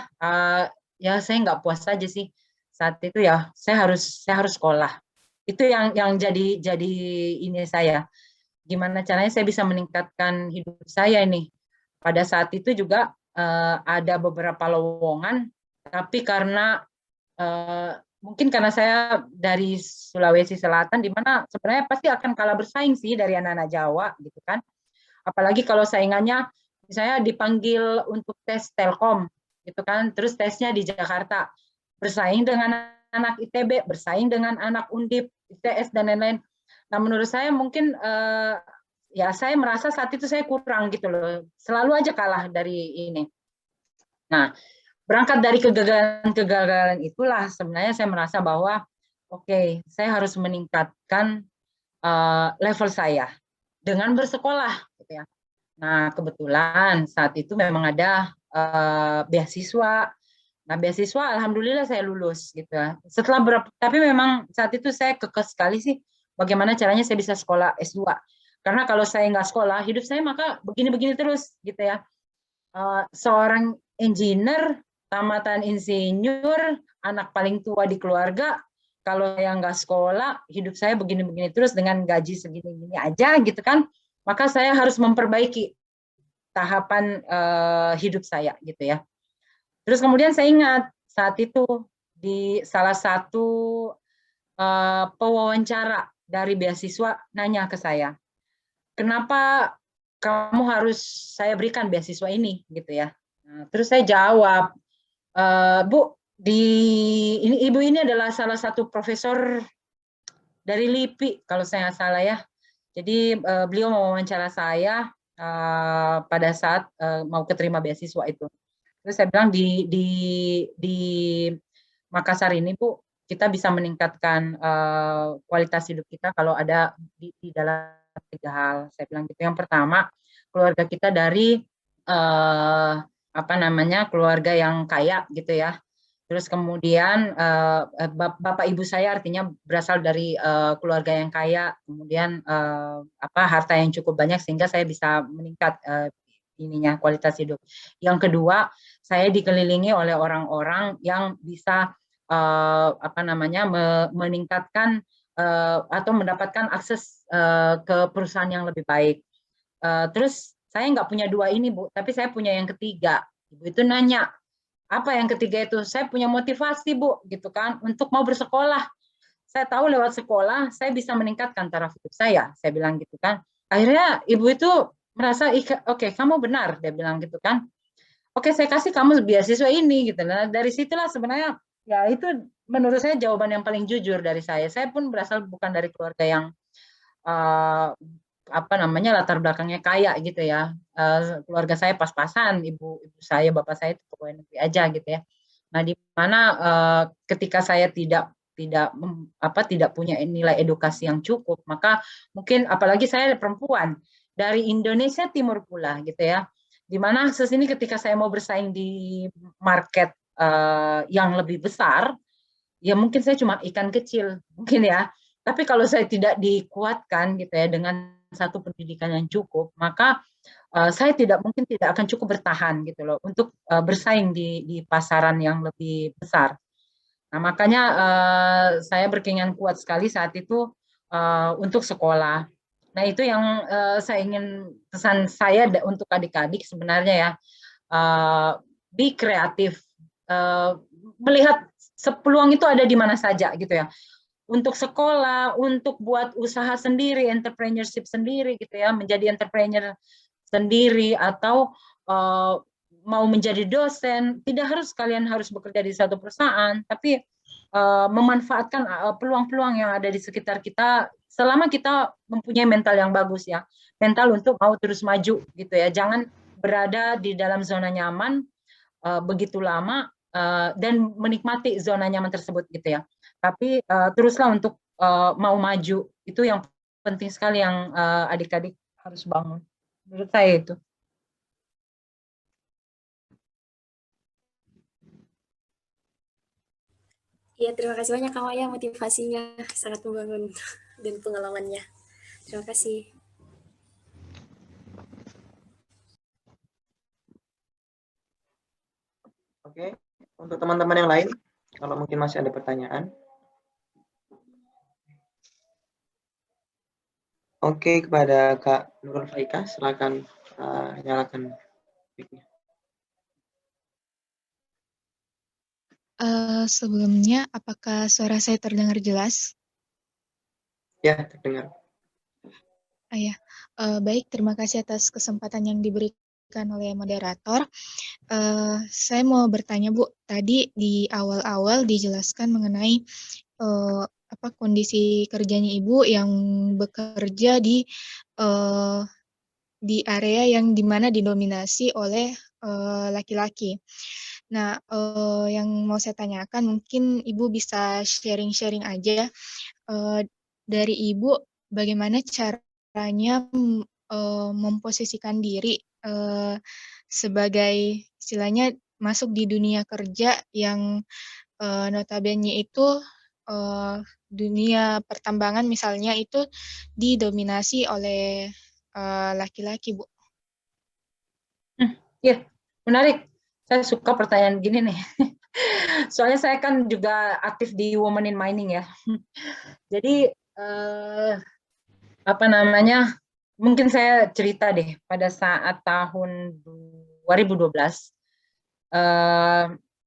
ya saya nggak puas saja sih saat itu ya. Saya harus sekolah. Itu yang jadi ini saya. Gimana caranya saya bisa meningkatkan hidup saya ini. Pada saat itu juga ada beberapa lowongan, tapi karena mungkin karena saya dari Sulawesi Selatan, di mana sebenarnya pasti akan kalah bersaing sih dari anak-anak Jawa, gitu kan. Apalagi kalau saingannya, misalnya dipanggil untuk tes Telkom, gitu kan, terus tesnya di Jakarta, bersaing dengan anak ITB, bersaing dengan anak Undip, ITS, dan lain-lain. Nah, menurut saya mungkin ya saya merasa saat itu saya kurang gitu loh, selalu aja kalah dari ini. Nah, berangkat dari kegagalan itulah sebenarnya saya merasa bahwa oke, saya harus meningkatkan level saya dengan bersekolah gitu ya. Nah, kebetulan saat itu memang ada beasiswa. Nah, beasiswa alhamdulillah saya lulus gitu ya. Tapi memang saat itu saya kekeh sekali sih bagaimana caranya saya bisa sekolah S2. Karena kalau saya nggak sekolah, hidup saya maka begini-begini terus gitu ya. Seorang engineer, tamatan insinyur, anak paling tua di keluarga, kalau yang nggak sekolah, hidup saya begini-begini terus dengan gaji segini-gini aja gitu kan, maka saya harus memperbaiki tahapan hidup saya gitu ya. Terus kemudian saya ingat saat itu di salah satu pewawancara dari beasiswa nanya ke saya, kenapa kamu harus saya berikan beasiswa ini gitu ya. Nah, terus saya jawab, Bu, ibu ini adalah salah satu profesor dari LIPI kalau saya nggak salah ya. Jadi beliau mewawancara saya pada saat mau keterima beasiswa itu. Terus saya bilang di Makassar ini Bu, kita bisa meningkatkan kualitas hidup kita kalau ada di dalam 3 hal. Saya bilang gitu. Yang pertama, keluarga kita dari keluarga yang kaya gitu ya. Terus kemudian bapak ibu saya artinya berasal dari keluarga yang kaya, kemudian harta yang cukup banyak sehingga saya bisa meningkat kualitas hidup. Yang kedua, saya dikelilingi oleh orang-orang yang bisa meningkatkan atau mendapatkan akses ke perusahaan yang lebih baik. Terus saya nggak punya 2 ini Bu, tapi saya punya yang ketiga. Ibu itu nanya, apa yang ketiga itu? Saya punya motivasi Bu, gitu kan, untuk mau bersekolah. Saya tahu lewat sekolah saya bisa meningkatkan taraf hidup saya bilang gitu kan. Akhirnya ibu itu merasa, oke, kamu benar, dia bilang gitu kan. Oke, saya kasih kamu beasiswa ini gitu. Nah, dari situlah sebenarnya ya itu menurut saya jawaban yang paling jujur dari saya. Saya pun berasal bukan dari keluarga yang latar belakangnya kaya gitu ya. Keluarga saya pas-pasan, ibu saya, bapak saya itu pegawai negeri aja gitu ya. Nah, di mana ketika saya tidak tidak punya nilai edukasi yang cukup, maka mungkin apalagi saya perempuan dari Indonesia Timur pula gitu ya, di mana akses ini ketika saya mau bersaing di market yang lebih besar, ya mungkin saya cuma ikan kecil mungkin ya, tapi kalau saya tidak dikuatkan gitu ya dengan satu pendidikan yang cukup, maka saya mungkin tidak akan cukup bertahan gitu loh untuk bersaing di pasaran yang lebih besar. Nah, makanya saya berkeinginan kuat sekali saat itu untuk sekolah. Nah, itu yang saya ingin pesan saya untuk adik-adik sebenarnya ya, be kreatif, melihat peluang itu ada di mana saja gitu ya. Untuk sekolah, untuk buat usaha sendiri, entrepreneurship sendiri gitu ya, menjadi entrepreneur sendiri, atau mau menjadi dosen, tidak harus kalian harus bekerja di satu perusahaan, tapi memanfaatkan peluang-peluang yang ada di sekitar kita selama kita mempunyai mental yang bagus ya, mental untuk mau terus maju gitu ya, jangan berada di dalam zona nyaman begitu lama dan menikmati zona nyaman tersebut gitu ya, tapi teruslah untuk mau maju, itu yang penting sekali yang adik-adik harus bangun, menurut saya itu. Ya, terima kasih banyak Kak Maya, motivasinya sangat membangun dan pengalamannya. Terima kasih. Oke, untuk teman-teman yang lain, kalau mungkin masih ada pertanyaan. Oke, kepada Kak Nurul Faika, silakan nyalakan mic-nya. Sebelumnya, apakah suara saya terdengar jelas? Ya, terdengar. Ya, baik, terima kasih atas kesempatan yang diberikan oleh moderator. Saya mau bertanya, Bu, tadi di awal-awal dijelaskan mengenai kondisi kerjanya Ibu yang bekerja di area yang dimana didominasi oleh laki-laki. Nah, yang mau saya tanyakan, mungkin Ibu bisa sharing-sharing aja dari Ibu, bagaimana caranya memposisikan diri sebagai istilahnya masuk di dunia kerja yang notabene itu dunia pertambangan misalnya itu didominasi oleh laki-laki, Bu. Ya, menarik. Saya suka pertanyaan gini nih. Soalnya saya kan juga aktif di Women in Mining ya. Jadi mungkin saya cerita deh pada saat tahun 2012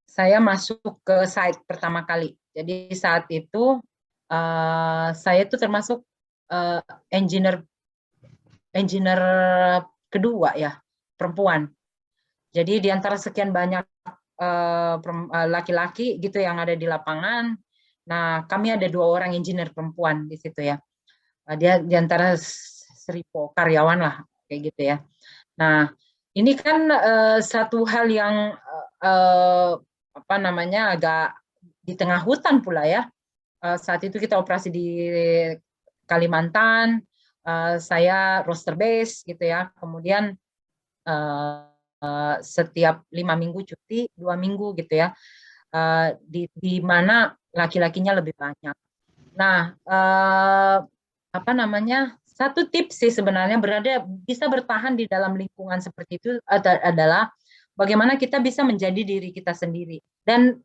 saya masuk ke site pertama kali. Jadi saat itu saya itu termasuk engineer kedua ya, perempuan. Jadi di antara sekian banyak laki-laki gitu yang ada di lapangan, nah kami ada 2 orang engineer perempuan di situ ya. Dia di antara 1000 karyawan lah kayak gitu ya. Nah, ini kan satu hal yang agak di tengah hutan pula ya. Saat itu kita operasi di Kalimantan, saya roster base gitu ya. Kemudian setiap 5 minggu cuti, 2 minggu gitu ya, di mana laki-lakinya lebih banyak. Nah, satu tips sih sebenarnya bisa bertahan di dalam lingkungan seperti itu adalah bagaimana kita bisa menjadi diri kita sendiri dan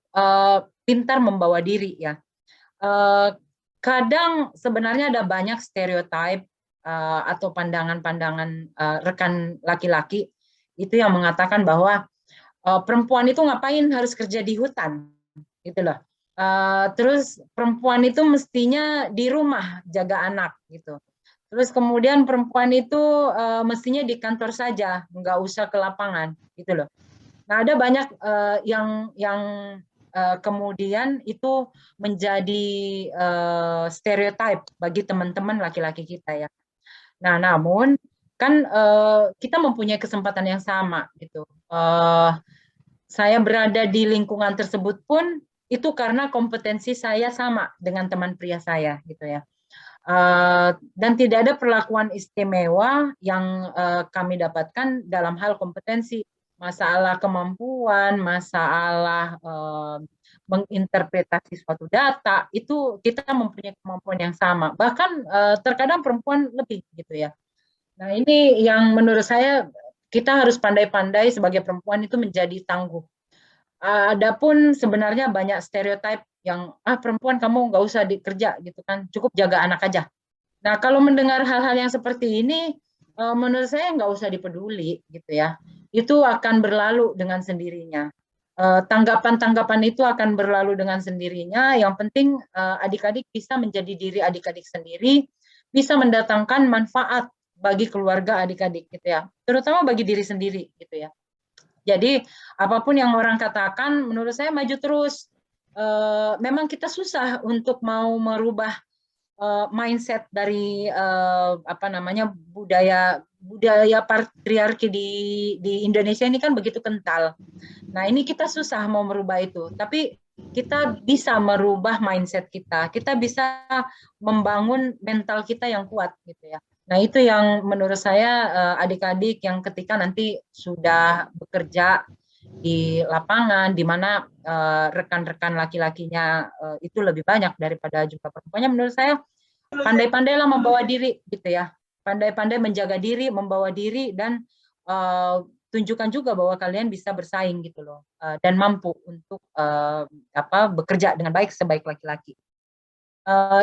pintar membawa diri ya. Kadang sebenarnya ada banyak stereotip atau pandangan-pandangan rekan laki-laki itu yang mengatakan bahwa perempuan itu ngapain harus kerja di hutan, gitu loh. Terus perempuan itu mestinya di rumah jaga anak, gitu. Terus kemudian perempuan itu mestinya di kantor saja, nggak usah ke lapangan, gitu loh. Nah, ada banyak yang kemudian itu menjadi stereotip bagi teman-teman laki-laki kita ya. Nah, namun kan kita mempunyai kesempatan yang sama gitu. Saya berada di lingkungan tersebut pun itu karena kompetensi saya sama dengan teman pria saya gitu ya. Dan tidak ada perlakuan istimewa yang kami dapatkan dalam hal kompetensi, masalah kemampuan, masalah menginterpretasi suatu data, itu kita mempunyai kemampuan yang sama, bahkan terkadang perempuan lebih gitu ya. Nah, ini yang menurut saya kita harus pandai-pandai sebagai perempuan itu menjadi tangguh. Adapun sebenarnya banyak stereotip yang perempuan kamu nggak usah dikerja gitu kan, cukup jaga anak aja. Nah, kalau mendengar hal-hal yang seperti ini, menurut saya nggak usah dipeduli gitu ya. Itu akan berlalu dengan sendirinya. Tanggapan-tanggapan itu akan berlalu dengan sendirinya. Yang penting adik-adik bisa menjadi diri adik-adik sendiri, bisa mendatangkan manfaat bagi keluarga adik-adik gitu ya, terutama bagi diri sendiri gitu ya. Jadi apapun yang orang katakan, menurut saya maju terus. Memang kita susah untuk mau merubah mindset dari budaya patriarki di Indonesia ini kan begitu kental. Nah, ini kita susah mau merubah itu, tapi kita bisa merubah mindset kita. Kita bisa membangun mental kita yang kuat gitu ya. Nah, itu yang menurut saya adik-adik yang ketika nanti sudah bekerja di lapangan, di mana rekan-rekan laki-lakinya itu lebih banyak daripada jumlah perempuannya, menurut saya pandai-pandailah membawa diri gitu ya, pandai-pandai menjaga diri, membawa diri, dan tunjukkan juga bahwa kalian bisa bersaing gitu loh, dan mampu untuk bekerja dengan baik sebaik laki-laki.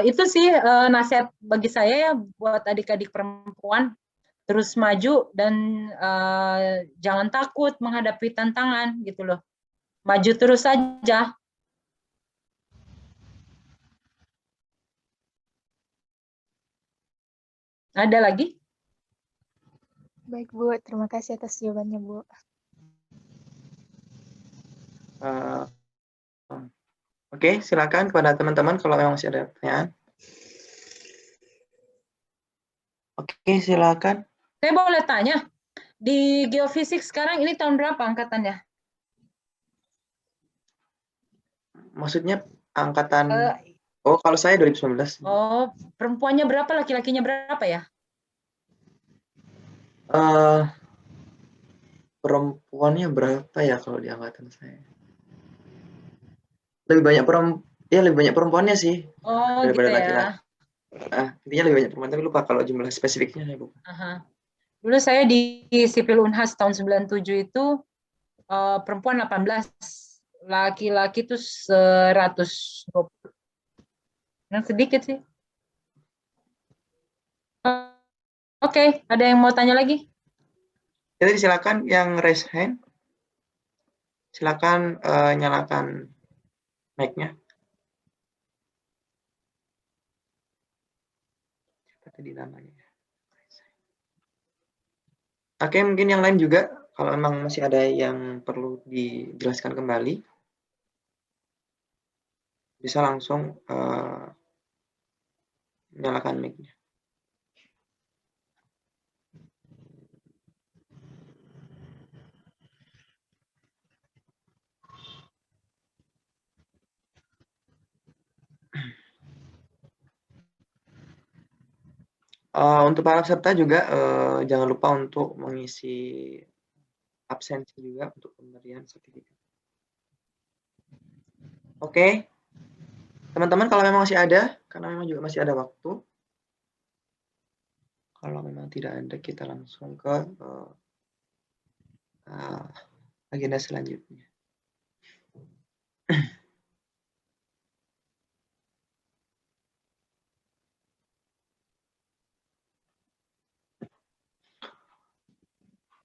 Itu sih nasihat bagi saya ya buat adik-adik perempuan, terus maju dan jangan takut menghadapi tantangan gitu loh. Maju terus saja. Ada lagi? Baik, Bu. Terima kasih atas jawabannya, Bu. Oke, silakan kepada teman-teman kalau memang masih ada pertanyaan. Oke, silakan. Saya boleh tanya, di geofisik sekarang ini tahun berapa angkatannya? Maksudnya angkatan, kalau saya 2019. Oh, perempuannya berapa, laki-lakinya berapa ya? Perempuannya berapa ya kalau di angkatan saya? Lebih banyak perempuannya sih daripada laki-laki. Intinya lebih banyak perempuan, tapi lupa kalau jumlah spesifiknya saya lupa. Dulu saya di Sipil Unhas tahun 97 itu perempuan 18, laki-laki itu 120. Yang sedikit sih. Oke, ada yang mau tanya lagi? Jadi silakan yang raise hand. Silakan nyalakan mic-nya. Tadi namanya. Oke, mungkin yang lain juga, kalau memang masih ada yang perlu dijelaskan kembali, bisa langsung nyalakan mic-nya. Untuk para peserta juga jangan lupa untuk mengisi absensi juga untuk pemberian sertifikat. Oke, teman-teman kalau memang masih ada, karena memang juga masih ada waktu. Kalau memang tidak ada, kita langsung ke agenda selanjutnya.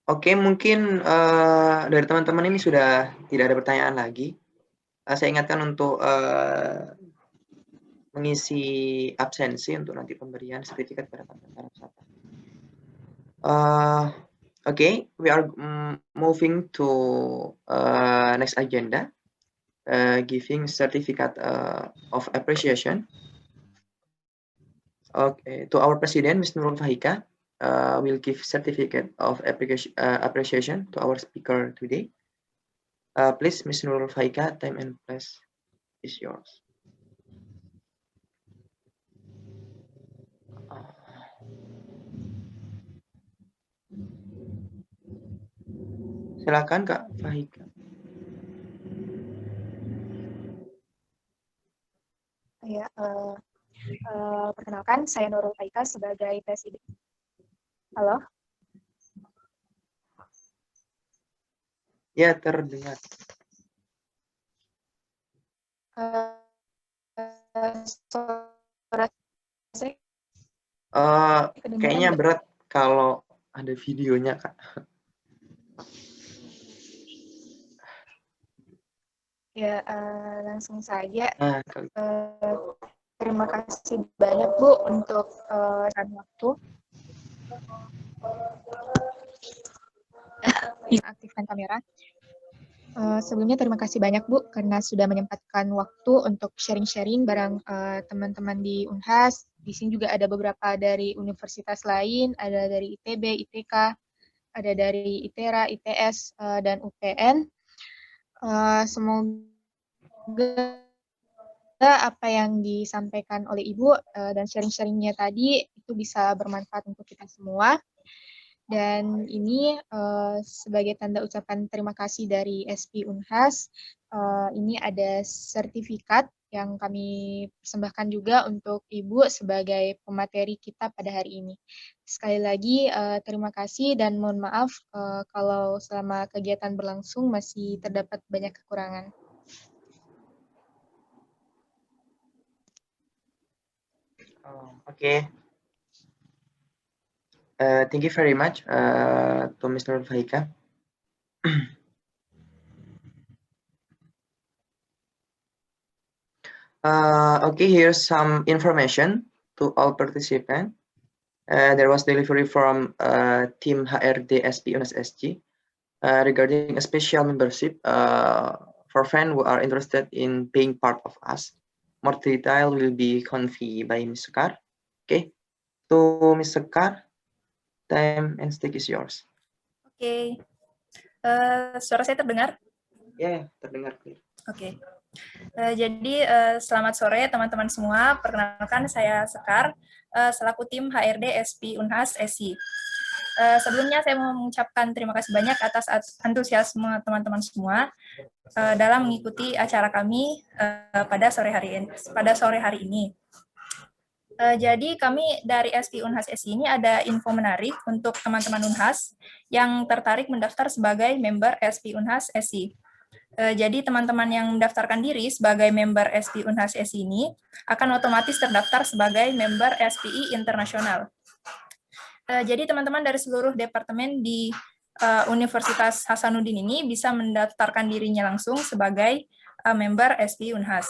Oke, mungkin dari teman-teman ini sudah tidak ada pertanyaan lagi. Saya ingatkan untuk mengisi absensi untuk nanti pemberian sertifikat pada para peserta. Okay, we are moving to next agenda, giving certificate of appreciation. Okay, to our President, Ms. Nurul Fahika. Will give certificate of appreciation to our speaker today. Please, Ms. Nurul Fahika, time and place. is yours. Silakan Kak Fahika. Ya, perkenalkan saya Nurul Faika sebagai Presiden. Halo? Ya, terdengar. Suara saya Kayaknya berat kalau ada videonya, Kak. Ya, langsung saja. Nah, Terima kasih banyak Bu untuk waktu. Aktifkan kamera. Sebelumnya terima kasih banyak Bu karena sudah menyempatkan waktu untuk sharing-sharing bareng teman-teman di Unhas. Di sini juga ada beberapa dari universitas lain, ada dari ITB, ITK, ada dari ITERA, ITS, dan UPN. Semoga apa yang disampaikan oleh Ibu dan sharing-sharingnya tadi itu bisa bermanfaat untuk kita semua. Dan ini sebagai tanda ucapan terima kasih dari SP Unhas, ini ada sertifikat yang kami persembahkan juga untuk Ibu sebagai pemateri kita pada hari ini. Sekali lagi terima kasih dan mohon maaf kalau selama kegiatan berlangsung masih terdapat banyak kekurangan. Okay. Thank you very much to Mr. Faika. Okay, here's some information to all participants. There was delivery from Team HRD SP Unhas SG regarding a special membership for friends who are interested in being part of us. More detail will be conveyed by Ms. Sekar. Okay, to Ms. Sekar, time and stage is yours. Oke, suara saya terdengar? Ya, terdengar clear. Oke. Jadi selamat sore teman-teman semua. Perkenalkan saya Sekar, selaku tim HRD SP Unhas SI. Sebelumnya saya mau mengucapkan terima kasih banyak atas antusiasme teman-teman semua dalam mengikuti acara kami pada sore hari ini. Jadi kami dari SP Unhas SI ini ada info menarik untuk teman-teman Unhas yang tertarik mendaftar sebagai member SP Unhas SI. Jadi teman-teman yang mendaftarkan diri sebagai member SP Unhas SI ini akan otomatis terdaftar sebagai member SPI internasional. Jadi teman-teman dari seluruh departemen di Universitas Hasanuddin ini bisa mendaftarkan dirinya langsung sebagai member SPI Unhas.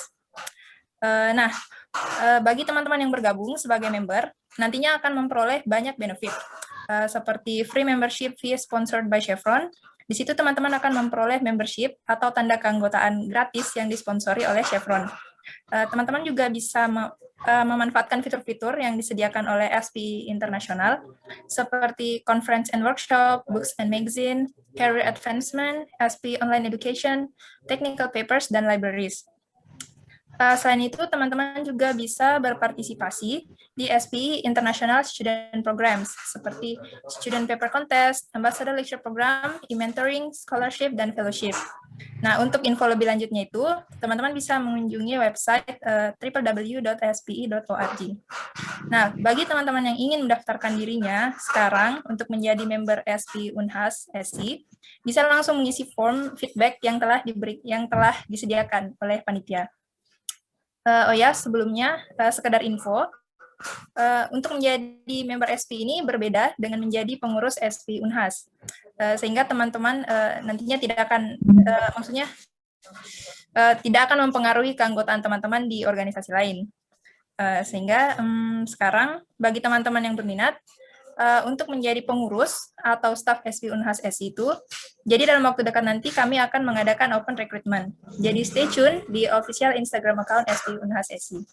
Nah, bagi teman-teman yang bergabung sebagai member, nantinya akan memperoleh banyak benefit, seperti free membership fee sponsored by Chevron. Di situ teman-teman akan memperoleh membership atau tanda keanggotaan gratis yang disponsori oleh Chevron. Teman-teman juga bisa memanfaatkan fitur-fitur yang disediakan oleh SPI Internasional, seperti conference and workshop, books and magazine, career advancement, SPI online education, technical papers, dan libraries. Selain itu, teman-teman juga bisa berpartisipasi di SPI International Student Programs, seperti Student Paper Contest, Ambassador Lecture Program, e-mentoring, scholarship, dan fellowship. Nah, untuk info lebih lanjutnya itu, teman-teman bisa mengunjungi website www.spi.org. Nah, bagi teman-teman yang ingin mendaftarkan dirinya sekarang untuk menjadi member SPI Unhas SI, bisa langsung mengisi form feedback yang telah disediakan oleh panitia. Oh ya, sebelumnya sekedar info, untuk menjadi member SP ini berbeda dengan menjadi pengurus SP Unhas, sehingga teman-teman nantinya tidak akan, tidak akan mempengaruhi keanggotaan teman-teman di organisasi lain. Sehingga sekarang bagi teman-teman yang berminat untuk menjadi pengurus atau staf SP Unhas SI itu, jadi dalam waktu dekat nanti kami akan mengadakan open recruitment. Jadi stay tune di official Instagram account SP Unhas SI.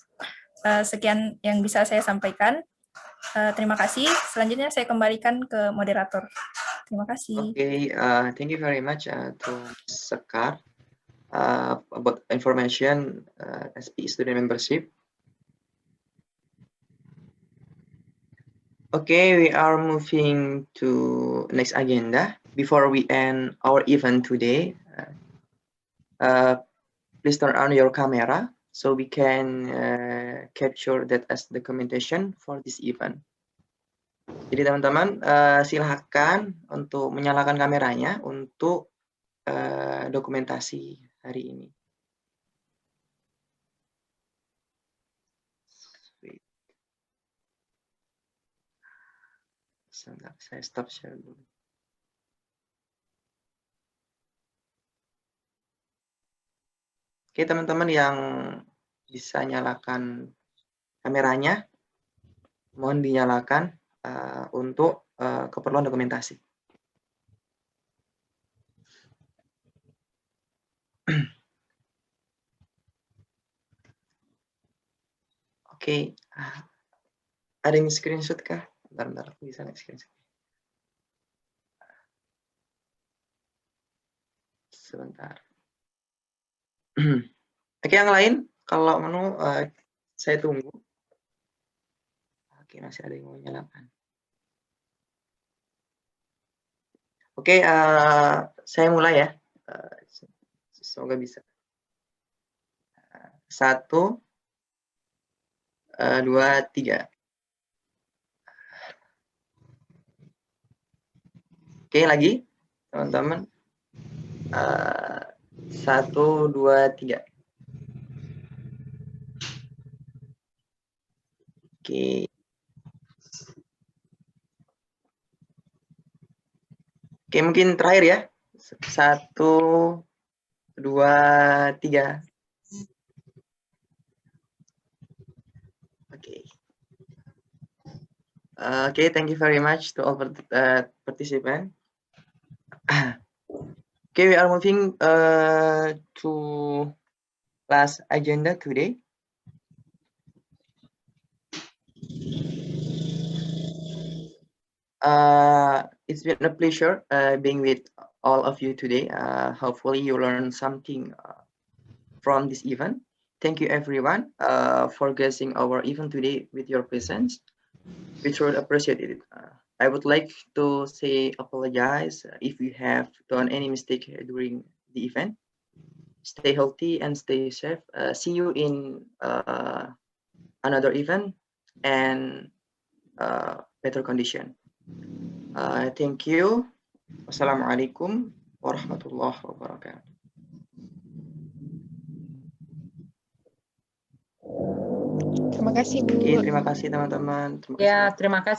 Sekian yang bisa saya sampaikan. Terima kasih. Selanjutnya saya kembalikan ke moderator. Terima kasih. Okay, thank you very much to Sekar. about information SP student membership. Okay, we are moving to next agenda. Before we end our event today, please turn on your camera so we can capture that as documentation for this event. Jadi teman-teman silahkan untuk menyalakan kameranya untuk dokumentasi hari ini. Sebentar, saya stop share dulu. Oke, teman-teman yang bisa nyalakan kameranya, mohon dinyalakan untuk keperluan dokumentasi. Oke, ada yang screenshot kah? Bentar, aku bisa lihat screenshot. Sebentar. Oke, yang lain, kalau mau saya tunggu. Oke, masih ada yang mau nyalakan. Oke, saya mulai ya. Semoga bisa. 1, 2, 3. Oke, lagi, teman-teman. 1, 2, 3. Oke. Oke, mungkin terakhir ya. 1, 2, 3. Oke. Okay, thank you very much to all participants. Okay, we are moving to last agenda today. It's been a pleasure being with all of you today. Hopefully you learned something from this event. Thank you everyone for gracing our event today with your presence. We truly appreciate it. I would like to say apologize if you have done any mistake during the event. Stay healthy and stay safe. See you in another event and better condition. Thank you. Wassalamualaikum warahmatullahi wabarakatuh. Terima kasih, Bu. Oke, terima kasih teman-teman. Ya, terima kasih.